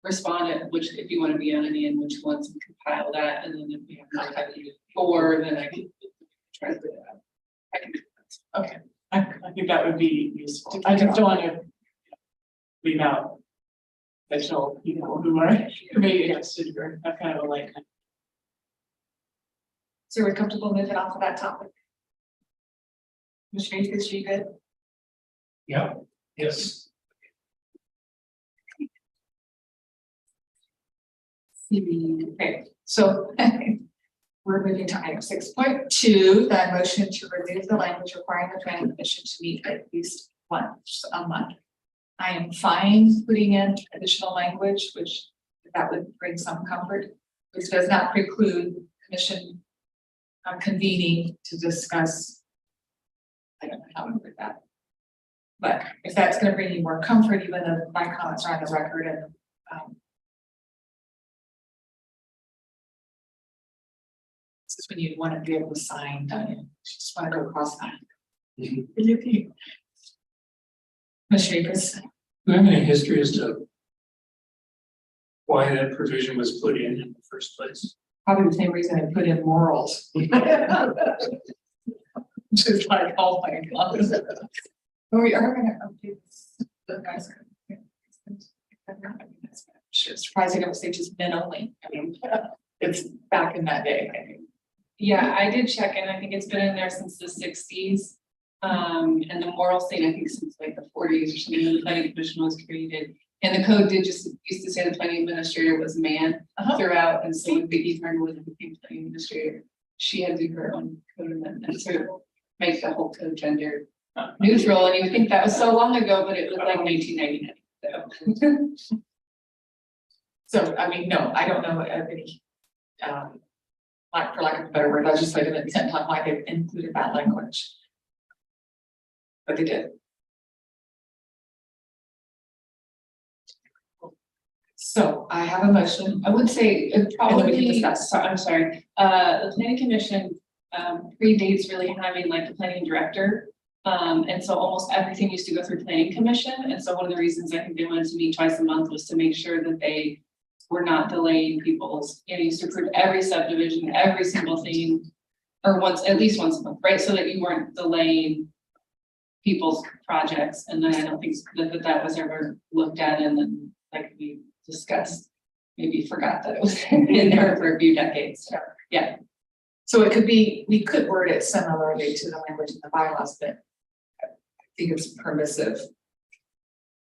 respond at which, if you want to be on any and which ones, and compile that, and then if we have more time to do 4, then I can try to do that. I can do that. okay. I think that would be useful. I just don't want to leave out additional people who are maybe interested, or that kind of like. So we're comfortable moving off of that topic? Commissioner, is she good? Yeah, yes. Okay, so we're moving to item 6.2, the motion to remove the language requiring the planning commission to meet at least once a month. I am fine putting in additional language, which that would bring some comfort, which does not preclude commission convening to discuss. I don't know how to put that. But if that's going to bring you more comfort, even though my comments are on the record and this is when you want to be able to sign, don't you? You just want to go across that. Commissioner Akers, Do you have any history as to why that provision was put in the first place? probably the same reason I put in morals. Just like, oh my God. We are gonna update this. The guys are. It's surprising I would say just men only. I mean, it's back in that day, I think. Yeah, I did check, and I think it's been in there since the 60s. And the moral thing, I think since like the 40s or something, when the planning commission was created. And the code did just used to say the planning administrator was man throughout, and so when Vicki Turner was became planning administrator, she had to do her own code amendment to make the whole code gender neutral, and you would think that was so long ago, but it was like 1999, so. So, I mean, no, I don't know of any, like, for lack of a better word, legislative intent on why they included that language. But they did. So I have a motion. I would say it And then we can probably, discuss. I'm sorry, the planning commission predates really having like the planning director. And so almost everything used to go through planning commission. And so one of the reasons I think they wanted to meet twice a month was to make sure that they were not delaying people's, you know, used to approve every subdivision, every single thing. Or at least once a month, right? So that you weren't delaying people's projects. And then I don't think that was ever looked at, and then like we discussed, maybe forgot that it was in there for a few decades. So, yeah. So it could be, we could word it similarly to the language in the bylaws, but I think it's permissive.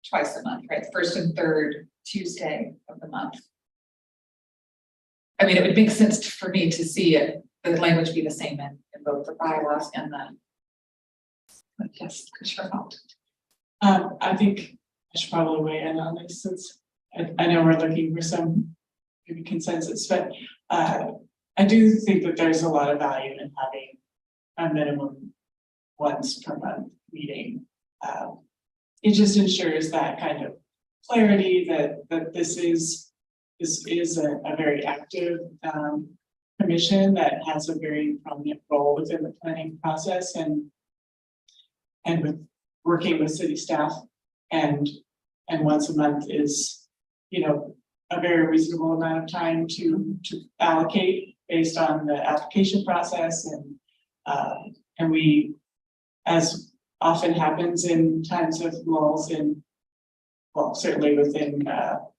Twice a month, right? First and third Tuesday of the month. I mean, it would make sense for me to see it, the language be the same in both the bylaws and the Yes, Commissioner Fountain. I think I should probably weigh in on this since I know we're looking for some maybe consensus, but I do think that there's a lot of value in having a minimum once per month meeting. It just ensures that kind of clarity that this is a very active commission that has a very prominent role within the planning process and with working with city staff and once a month is, you know, a very reasonable amount of time to allocate based on the application process and we, as often happens in times of lulls in, well, certainly within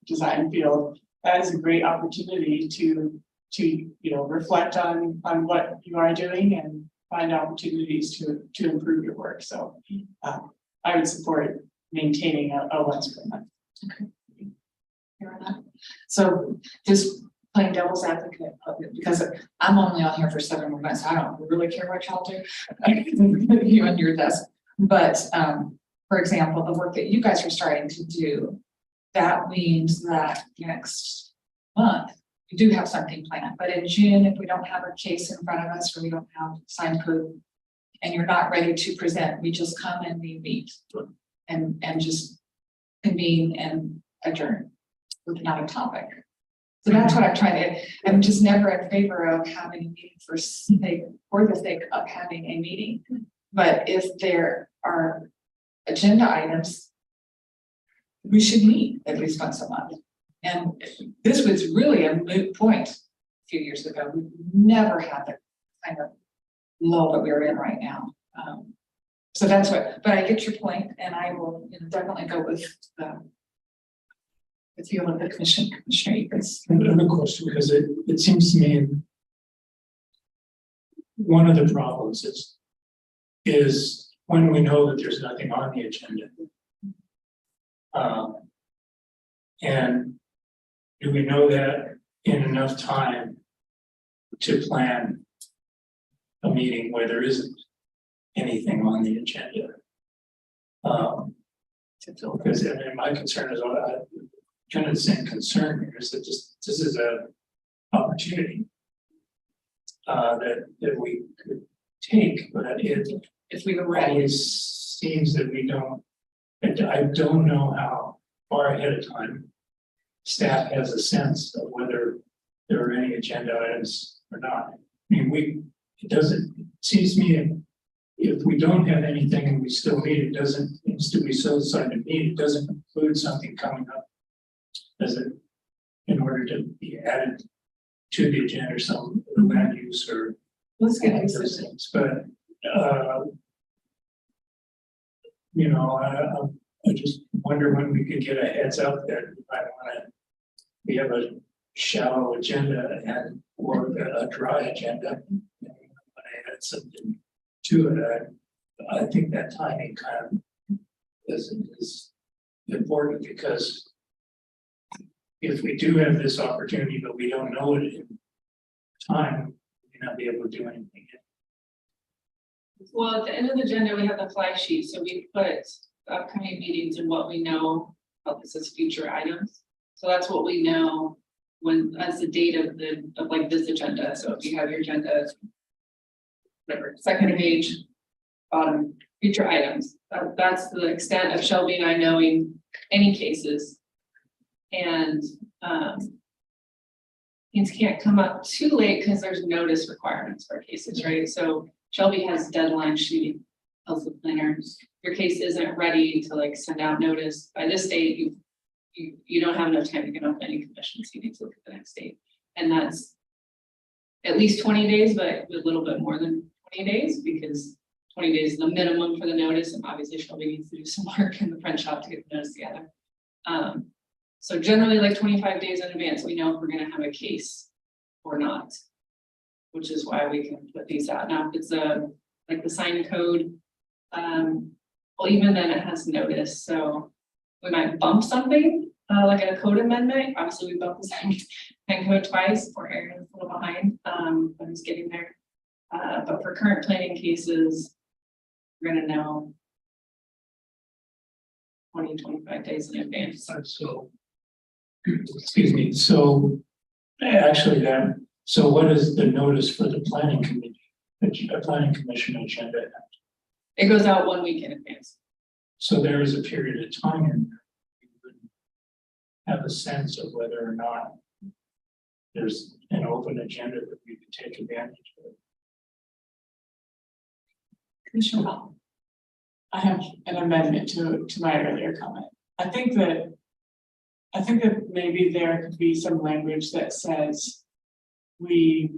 design field, that is a great opportunity to you know, reflect on what you are doing and find opportunities to improve your work. So I would support maintaining a once per month. Hear that? So just playing devil's advocate, because I'm only on here for 7 more months. I don't really care what y'all do. You and your desk. But for example, the work that you guys are starting to do, that means that next month we do have something planned. But in June, if we don't have a case in front of us or we don't have signed code and you're not ready to present, we just come and we meet and just convene and adjourn with another topic. So that's what I'm trying to, I'm just never in favor of having a meeting for the sake of having a meeting. But if there are agenda items, we should meet at least once a month. And this was really a moot point a few years ago. We never had the kind of lull that we're in right now. So that's what, but I get your point, and I will, you know, definitely go with you and the Commissioner Eakers. I have a question, because it seems to me one of the problems is when we know that there's nothing on the agenda. And do we know that in enough time to plan a meeting where there isn't anything on the agenda? Because I mean, my concern is kind of the same concern here, is that this is a opportunity that we could take, but If we were ready. always seems that we don't. I don't know how far ahead of time staff has a sense of whether there are any agenda items or not. I mean, it seems to me if we don't have anything and we still meet, it doesn't, instead we still decide to meet, it doesn't include something coming up as it, in order to be added to the agenda or some land use or Let's get those things, but you know, I just wonder when we could get a heads up that we have a shallow agenda and or a dry agenda. And when I add something to it, I think that timing kind of is important, because if we do have this opportunity, but we don't know it in time, we may not be able to do anything. Well, at the end of the agenda, we have the fly sheet, so we put upcoming meetings and what we know about this as future items. So that's what we know when, as the date of like this agenda. So if you have your agenda, whatever, second page, bottom, future items. That's the extent of Shelby and I knowing any cases. And things can't come up too late because there's notice requirements for cases, right? So Shelby has deadline shooting, tells the planner, your case isn't ready to like send out notice by this date. You don't have enough time to get on any commissions. You need to look at the next date, and that's at least 20 days, but a little bit more than 20 days because 20 days is the minimum for the notice, and obviously Shelby needs to do some work in the print shop to get the notice together. So generally, like 25 days in advance, we know if we're going to have a case or not, which is why we can put these out. Now, if it's like the sign code, well, even then it has notice, so we might bump something like a code amendment. Obviously, we bumped the sign code twice. Poor Aaron's a little behind, but he's getting there. But for current planning cases, we're gonna know 20-25 days in advance. So, excuse me, so actually so what is the notice for the planning committee, the planning commission agenda? It goes out 1 week in advance. So there is a period of time in there. We would have a sense of whether or not there's an open agenda that we could take advantage of. Commissioner Hall. I have an amendment to my earlier comment. I think that maybe there could be some language that says we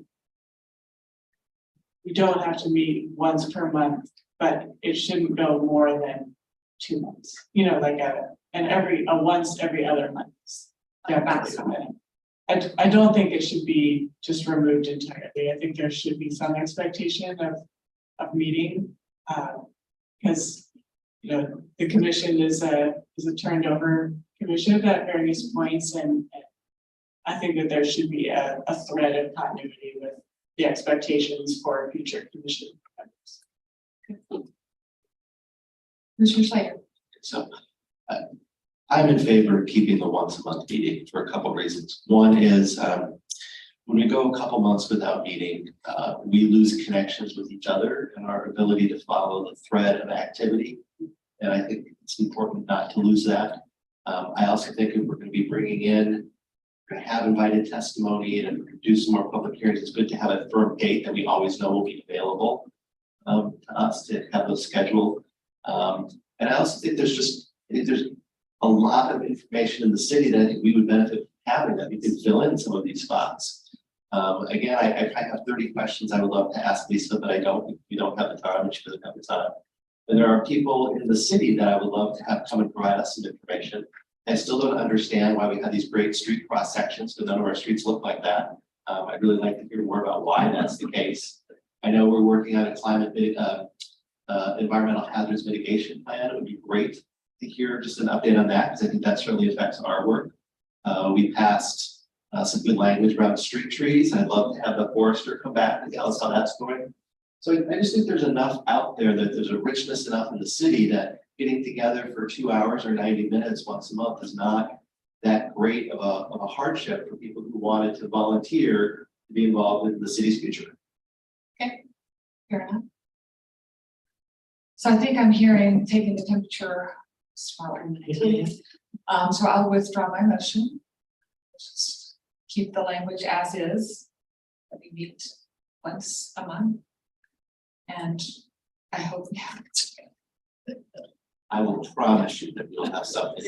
don't have to meet once per month, but it shouldn't go more than 2 months. You know, like a once every other month. I don't think it should be just removed entirely. I think there should be some expectation of meeting. Because, you know, the commission is a turned over commission at various points, and I think that there should be a thread of continuity with the expectations for future commission members. Commissioner Slater. So I'm in favor of keeping the once a month meeting for a couple of reasons. One is when we go a couple months without meeting, we lose connections with each other and our ability to follow the thread of activity. And I think it's important not to lose that. I also think if we're going to be bringing in, we're going to have invited testimony, and if we're going to do some more public hearings, it's good to have a firm date that we always know will be available to us to have those scheduled. And I also think there's a lot of information in the city that I think we would benefit from having, that we could fill in some of these spots. Again, I have 30 questions I would love to ask Lisa, but we don't have the time, and she doesn't have the time. And there are people in the city that I would love to have come and provide us some information. I still don't understand why we have these great street cross sections, because none of our streets look like that. I'd really like to hear more about why that's the case. I know we're working on a environmental hazards mitigation plan. It would be great to hear just an update on that, because I think that certainly affects our work. We passed some good language around street trees. I'd love to have the forester come back and tell us how that's going. So I just think there's enough out there, that there's a richness enough in the city that getting together for 2 hours or 90 minutes once a month is not that great of a hardship for people who wanted to volunteer to be involved in the city's future. Okay, fair enough. So I think I'm hearing taking the temperature smaller than I did. So I'll withdraw my motion. Just keep the language as is, that we meet once a month. And I hope we have it. I will promise you that we'll have something.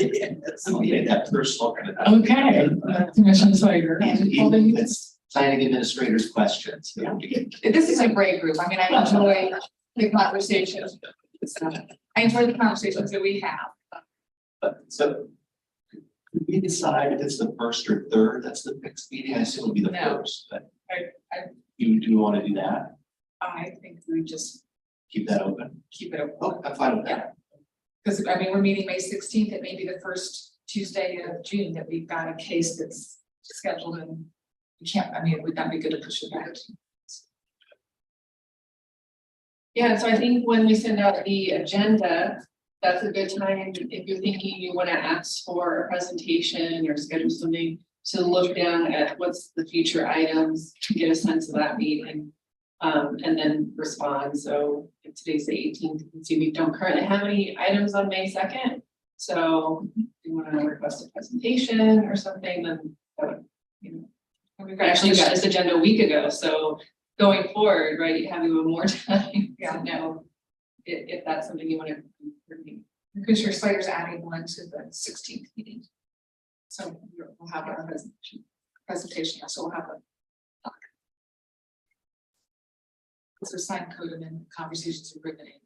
I'll make that personal. Okay, Commissioner Slater. It's planning administrators' questions. Yeah. This is a great group. I mean, I enjoy the conversations. I enjoy the conversations that we have. But so could we decide if it's the first or third? That's the next meeting. I assume it'll be the No. first, but I you want to do that? I think we just Keep that open? keep it open. Oh, I'm fine with that. Because I mean, we're meeting May 16th. It may be the first Tuesday of June that we've got a case that's scheduled, and we can't, I mean, would that be good to push it back? Yeah, so I think when we send out the agenda, that's a good time, if you're thinking you want to ask for a presentation or schedule something, to look down at what's the future items, to get a sense of that meeting. And then respond. So if today's the 18th, you can see we don't currently have any items on May 2nd. So if you want to request a presentation or something, then that would, you know, we actually got this agenda a week ago. So going forward, right, you have even more time to know if that's something you want to. Commissioner Slater's adding one to the 16th meeting. So we'll have our presentation, so we'll have a talk. It's a sign code and then conversations are riveting.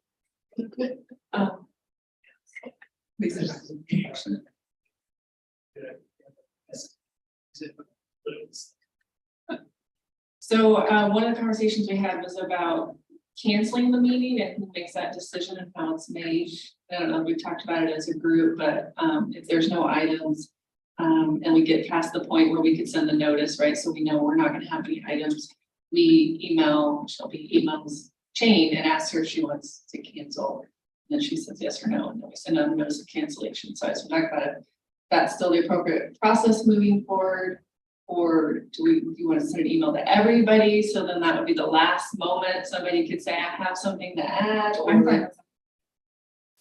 So one of the conversations we had was about canceling the meeting and who makes that decision and how it's made. I don't know, we talked about it as a group, but if there's no items and we get past the point where we could send the notice, right? So we know we're not gonna have any items. We email, Shelby emails chain and asks her if she wants to cancel. And then she says yes or no, and then we send out a notice of cancellation. So I was talking about it. That's still the appropriate process moving forward. Or do you want to send an email to everybody? So then that would be the last moment somebody could say, I have something to add, I'm fine or. with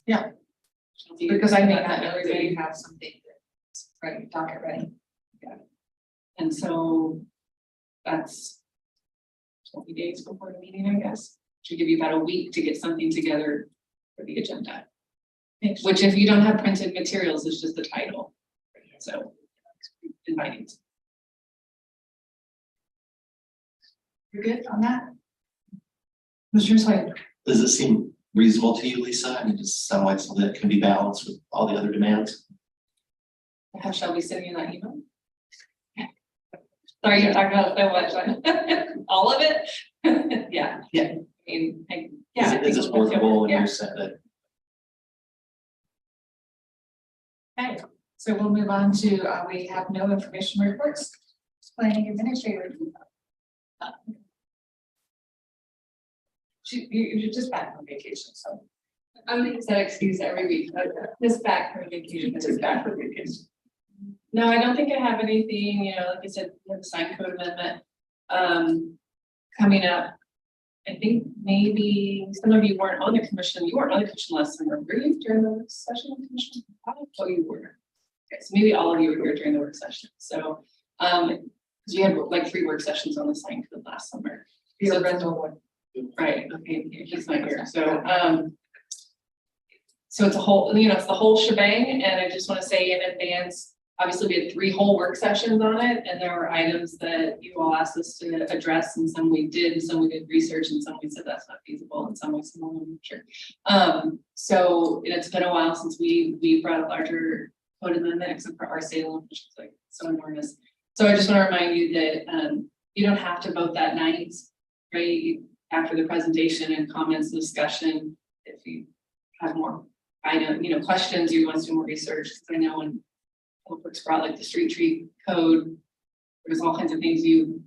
that. Because I may not everybody have something that's ready, docket ready. And so that's 20 days before the meeting, I guess. Should give you about a week to get something together for the agenda. Which if you don't have printed materials, is just the title. So inviting. You're good on that? Mr. Slater? Does it seem reasonable to you, Lisa? I mean, does it sound like something that can be balanced with all the other demands? How shall we send you that email? Sorry, you talked about it so much. All of it? Yeah. Yeah. I mean, Is yeah. it- is this workable and Yeah. you're set that? Okay, so we'll move on to, we have no information reports. Planning administrator. You're just back from vacation, so. I'm gonna use that excuse every week, but this back from vacation, Just back from vacation. No, I don't think I have anything, you know, like I said, we have the sign code amendment, coming up. I think maybe some of you weren't on the commission, you weren't on the commission last summer, were you during the work session of the commission? I thought you were. Okay, so maybe all of you were here during the work session, so, because we had like 3 work sessions on the sign code last summer. Your rental one. Right, okay, he's not here, so, so it's a whole, you know, it's the whole shebang, and I just wanna say in advance, obviously we had 3 whole work sessions on it, and there were items that you all asked us to address, and some we did, and some we did research, and some we said that's not feasible, and some we said, well, I'm sure. So it's been a while since we brought a larger code amendment, except for our Salem, which is like so enormous. So I just wanna remind you that, you don't have to vote that night, right? After the presentation and comments and discussion, if you have more questions, you want to do more research, because I know when Public brought like the street tree code, there's all kinds of things you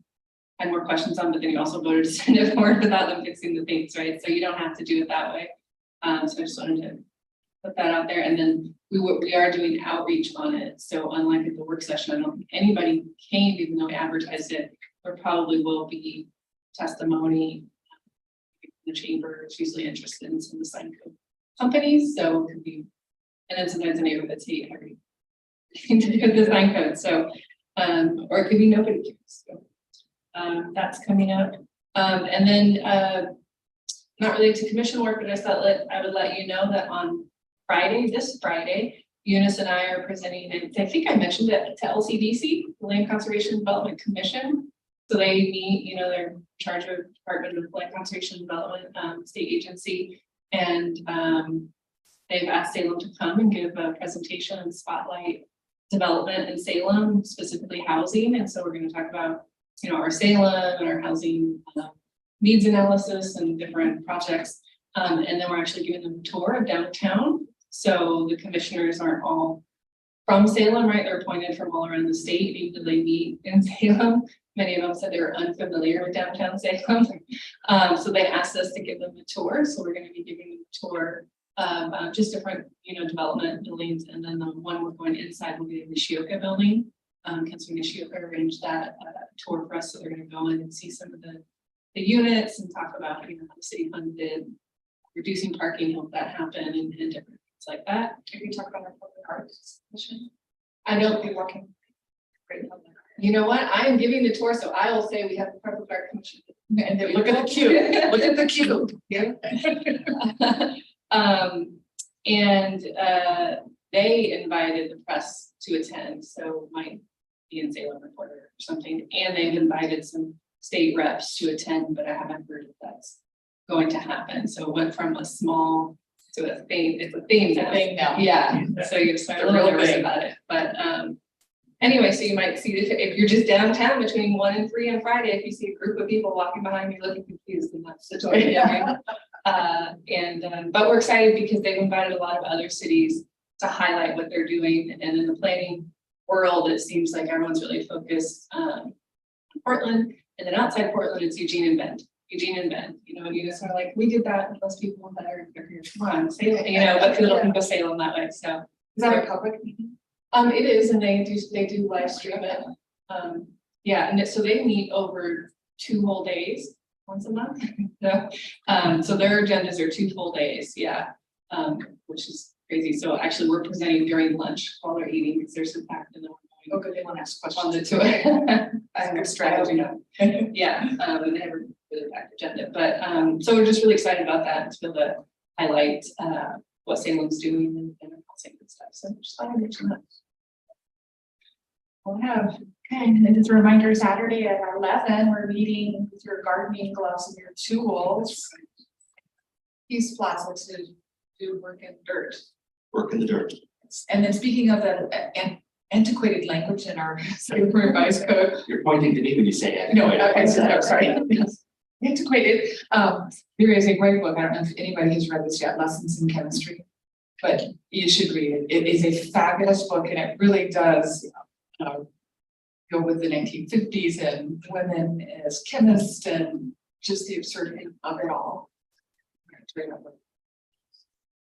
had more questions on, but then you also voted to send it forward without them fixing the things, right? So you don't have to do it that way. So I just wanted to put that out there, and then we are doing outreach on it. So unlike at the work session, I don't think anybody came, even though we advertised it. There probably will be testimony. The chamber is usually interested in some of the sign code companies, so it could be, and then sometimes the neighborhoods hate everything to do with the sign code, so or it could be nobody cares. So that's coming up. And then not related to commission work, but I thought I would let you know that on Friday, this Friday, Eunice and I are presenting, and I think I mentioned it to LCDC, the Land Conservation Development Commission. So they meet, you know, they're in charge of Department of Land Conservation Development, state agency, and they've asked Salem to come and give a presentation and spotlight development in Salem, specifically housing. And so we're going to talk about, you know, our Salem and our housing needs analysis and different projects. And then we're actually giving them a tour of downtown. So the commissioners aren't all from Salem, right? They're appointed from all around the state, even though they meet in Salem. Many of them said they were unfamiliar with downtown Salem. So they asked us to give them a tour. So we're going to be giving them a tour of just different, you know, development buildings. And then the one we're going inside will be the Nishioka building. Councilor Nishioka arranged that tour for us. So they're going to go in and see some of the units and talk about, you know, how the city funded reducing parking, help that happen, and different things like that. If you talk about our public arts mission, I know, be working. Great public art. you know what, I am giving the tour, so I will say we have the public art commission. And then look at the cube, look at the cube. Yeah. And they invited the press to attend, so might be in Salem reporter or something, and they've invited some state reps to attend, but I haven't heard if that's going to happen. So it went from a small to a thing, it's a thing now. now. Yeah, so you're just a little real nervous thing. about it, but anyway, so you might see if you're just downtown between 1 and 3 on Friday, if you see a group of people walking behind you looking confused, then that's the tour. But we're excited because they've invited a lot of other cities to highlight what they're doing, and in the planning world, it seems like everyone's really focused on Portland, and then outside Portland, it's Eugene and Bend. Eugene and Ben, you know, and you just are like, we did that with those people that are here, come on, Salem, you know, but people can go Salem that way, so. Is that a public meeting? It is, and they do live stream it. Yeah, and so they meet over 2 whole days, once a month. So their agendas are 2 full days, yeah, which is crazy. So actually, we're presenting during lunch while they're eating because they're so packed and Oh, good, they want to ask questions. on to it. I have a strategy. Yeah, and they have a really packed agenda, but so we're just really excited about that to be able to highlight what Salem's doing and all that good stuff. So just thought I'd mention that. We'll have, okay, and just a reminder, Saturday at 11, we're meeting with your gardening gloves and your tools. East Plaza to do work in dirt. Work in the dirt. And then speaking of the antiquated language in our Salem revised code. You're pointing to me when you say it. No, okay, so sorry. Antiquated, there is a great book, I don't know if anybody has read this yet, Lessons in Chemistry. But you should read it. It is a fabulous book and it really does go with the 1950s and women as chemists and just the absurdity of it all.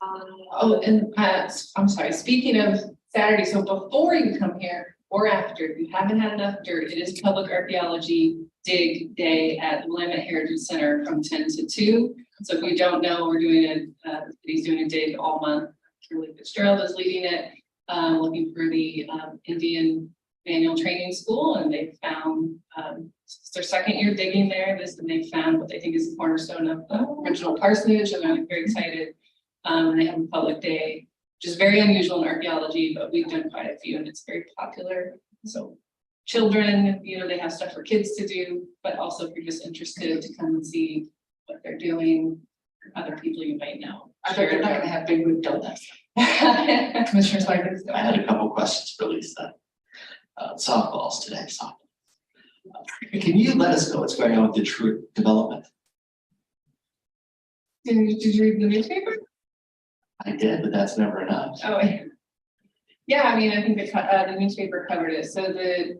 Oh, and I'm sorry, speaking of Saturday, so before you come here or after, if you haven't had enough dirt, it is Public Archaeology Dig Day at the Willamette Heritage Center from 10 to 2. So if you don't know, we're doing he's doing a dig all month. Shirley Fitzgerald is leading it, looking for the Indian Manual Training School, and they found it's their 2nd year digging there. And they found what they think is the cornerstone of the original parsonage, and they're very excited. And they have a public day, which is very unusual in archaeology, but we've done quite a few, and it's very popular. So children, you know, they have stuff for kids to do, but also if you're just interested to come and see what they're doing, other people you might know. I bet they're not gonna have big wood donuts. Commissioners like this. I had a couple questions for Lisa. Softballs today, softball. Can you let us know what's going on with the true development? Did you read the newspaper? I did, but that's never enough. Oh, yeah, I mean, I think the newspaper covered it. So the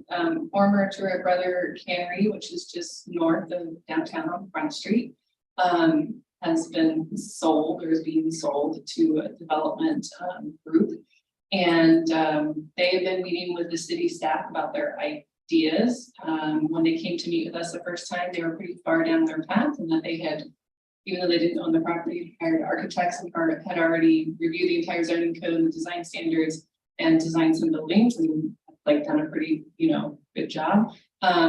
former Turret Brother Cannery, which is just north of downtown on Front Street, has been sold or is being sold to a development group. And they have been meeting with the city staff about their ideas. When they came to meet with us the first time, they were pretty far down their path, and that they had, even though they didn't own the property, hired architects and had already reviewed the entire zoning code and the design standards and designed some buildings and like done a pretty, you know, good job.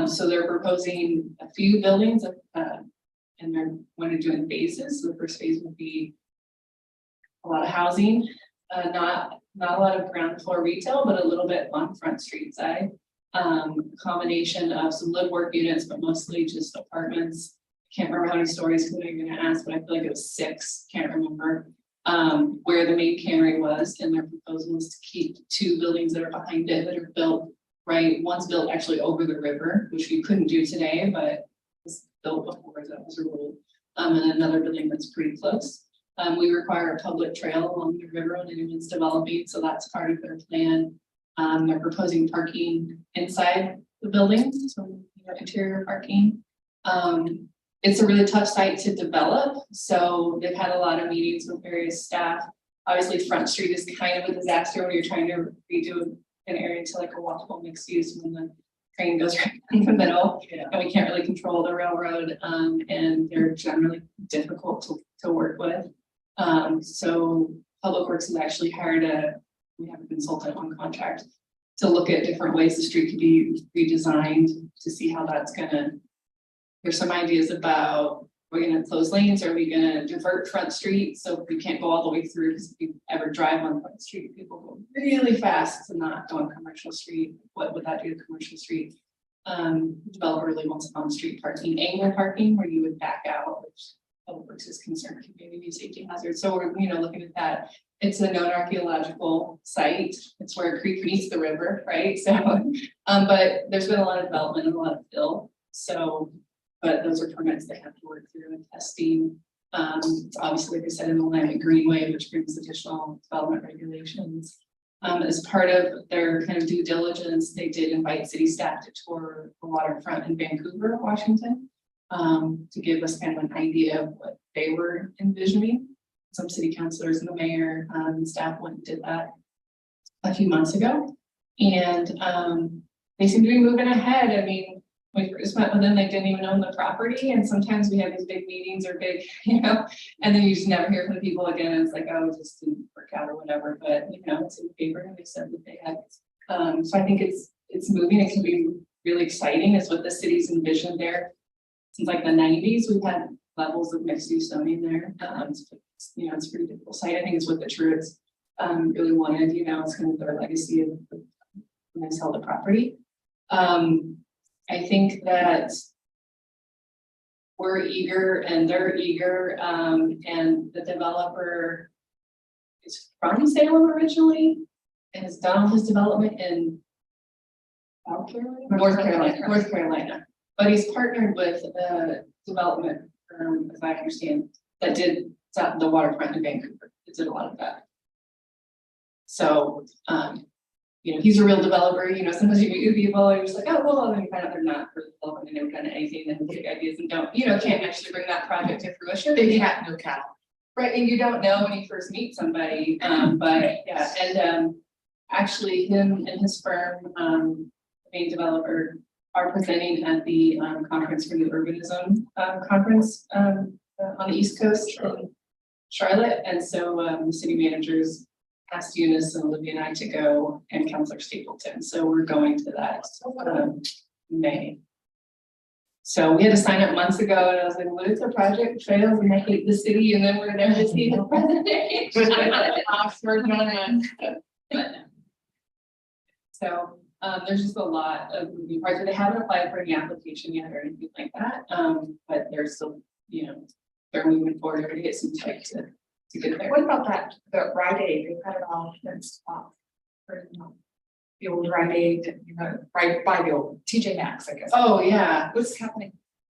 So they're proposing a few buildings and they're going to do in phases. So the first phase would be a lot of housing, not a lot of ground floor retail, but a little bit on Front Street side. Combination of some live work units, but mostly just apartments. Can't remember how many stories you're gonna ask, but I feel like it was 6, can't remember. Where the main cannery was, and their proposal is to keep 2 buildings that are behind it that are built, right? One's built actually over the river, which we couldn't do today, but was built before that was a rule. And another building that's pretty close. We require a public trail along the river when anyone's developing, so that's part of their plan. They're proposing parking inside the building, so you know, interior parking. It's a really tough site to develop, so they've had a lot of meetings with various staff. Obviously, Front Street is kind of a disaster when you're trying to redo an area to like a walkable mixed use when the train goes right in the middle, and we can't really control the railroad, and they're generally difficult to work with. So Public Works has actually hired we have a consultant on contract to look at different ways the street could be redesigned to see how that's gonna. There's some ideas about, we're gonna close lanes, or are we gonna divert Front Street so we can't go all the way through, because if you ever drive on Front Street, people go really fast to not go on Commercial Street. What would that do to Commercial Street? Developer really wants on-street parking, angle parking, where you would back out, which Public Works is concerned community safety hazard. So we're, you know, looking at that. It's a known archaeological site. It's where a creek meets the river, right? So, but there's been a lot of development and a lot of fill. So, but those are permits they have to work through and testing. It's obviously, like I said, in the Willamette Greenway, which brings additional development regulations. As part of their kind of due diligence, they did invite city staff to tour the waterfront in Vancouver, Washington. to give us kind of an idea of what they were envisioning. Some city councilors and the mayor, and staff went and did that a few months ago. And they seem to be moving ahead. I mean, when we first met with them, they didn't even own the property. And sometimes we have these big meetings or big, you know, and then you just never hear from the people again. And it's like, oh, it just didn't work out or whatever. But you know, it's in the paper and they said that they had. So I think it's moving. It can be really exciting. It's what the city's envisioned there. Since like the 90s, we've had levels of mixed use zoning there. You know, it's a pretty difficult site. I think it's what the Truitts really wanted. You know, it's kind of their legacy of when they sell the property. I think that we're eager and they're eager, and the developer is from Salem originally and has done all his development in South Carolina, North Carolina. But he's partnered with a development firm, as I understand, that did the waterfront in Vancouver. It did a lot of that. So, you know, he's a real developer. You know, sometimes you meet with people and you're just like, oh, well, then you find out they're not for development and never done anything and big ideas and don't, you know, can't actually bring that project to fruition. Big hat, no cow. Right, and you don't know when you first meet somebody, but yeah, and actually him and his firm, the main developer, are presenting at the conference for the urbanism conference on the East Coast in Charlotte. And so the city managers asked Eunice and Olivia and I to go, and Councilor Stapleton. So we're going to that May. So we had to sign up months ago, and I was like, what is the project trails? And I hate the city, and then we're there to see the presentation. Oxford, so there's just a lot of moving parts. They haven't applied for any application yet or anything like that. But they're still, you know, they're moving forward. Everybody gets some time to get there. What about that, the Rite Aid, they've got it all fenced off. Or, you know, the old Rite Aid, you know, right by the old TJ Maxx, I guess. Oh, yeah. What's happening?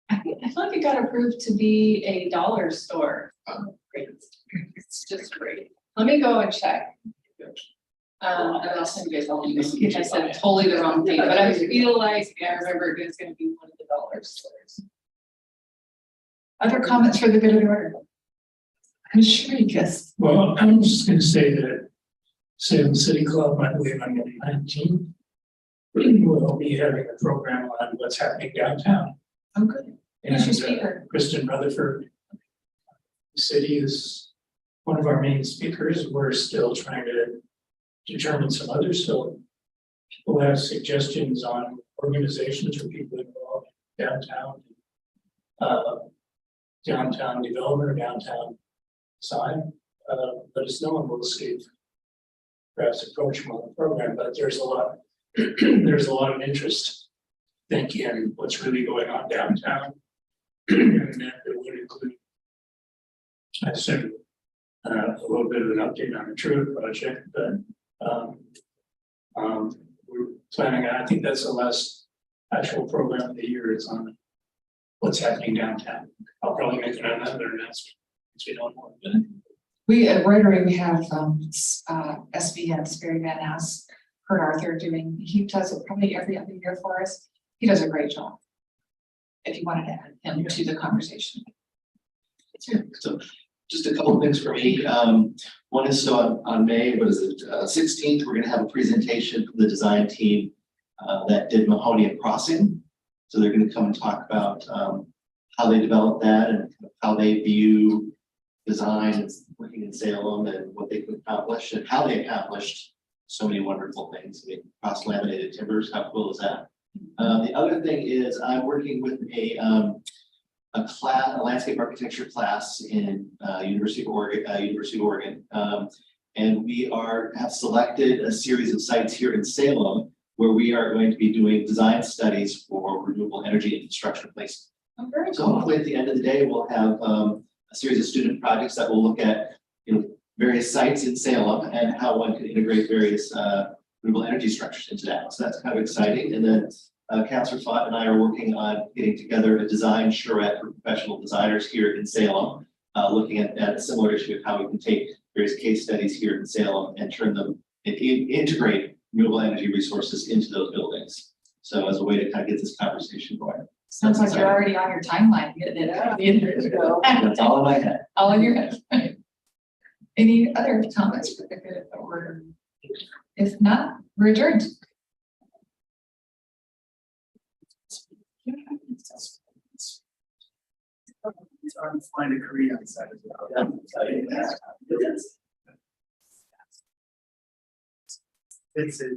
I feel like it got approved to be a dollar store. Great. It's just great. Let me go and check. And I'll send you guys all these, in case I said totally the wrong thing, but I feel like I remember it's gonna be one of the dollar stores. Other comments for the good of the order? Ms. Shrikis. Well, I'm just gonna say that Salem City Club, I believe on the 19th, will be having a program on what's happening downtown. Oh, good. And Who's your speaker? Kristen Rutherford. The city is one of our main speakers. We're still trying to determine some others. So people have suggestions on organizations for people involved in downtown. Downtown development or downtown design. Let us know and we'll see if perhaps approach them on the program, but there's a lot, there's a lot of interest, I think, in what's really going on downtown. And that it would include, I said, a little bit of an update on the Truett project, but we're planning, I think that's the last actual program of the year is on what's happening downtown. I'll probably make another announcement if we don't want to. We at Rotary, we have SVN, Sperry Van Ness, Kurt Arthur doing, he does it probably every other year for us. He does a great job. If you wanted to add him to the conversation. So just a couple of things for me. One is so on May, what is it, 16th, we're gonna have a presentation from the design team that did Mahoney and Crossing. So they're gonna come and talk about how they developed that and how they view design and working in Salem and what they could accomplish and how they accomplished so many wonderful things. I mean, cross laminated timbers, how cool is that? The other thing is I'm working with a landscape architecture class in University of Oregon. And we have selected a series of sites here in Salem where we are going to be doing design studies for renewable energy infrastructure placement. Oh, very So cool. hopefully at the end of the day, we'll have a series of student projects that will look at, various sites in Salem and how one can integrate various renewable energy structures into that. So that's kind of exciting. And then Councilor Fott and I are working on getting together a design charrette for professional designers here in Salem, looking at a similar issue of how we can take various case studies here in Salem and turn them and integrate renewable energy resources into those buildings. So as a way to kind of get this conversation going. Sounds like you're already on your timeline, getting it. That's all in my head. All in your head. Any other comments for the good of the order? If not, we're adjourned. It's hard to find a Korean outside as well. It's a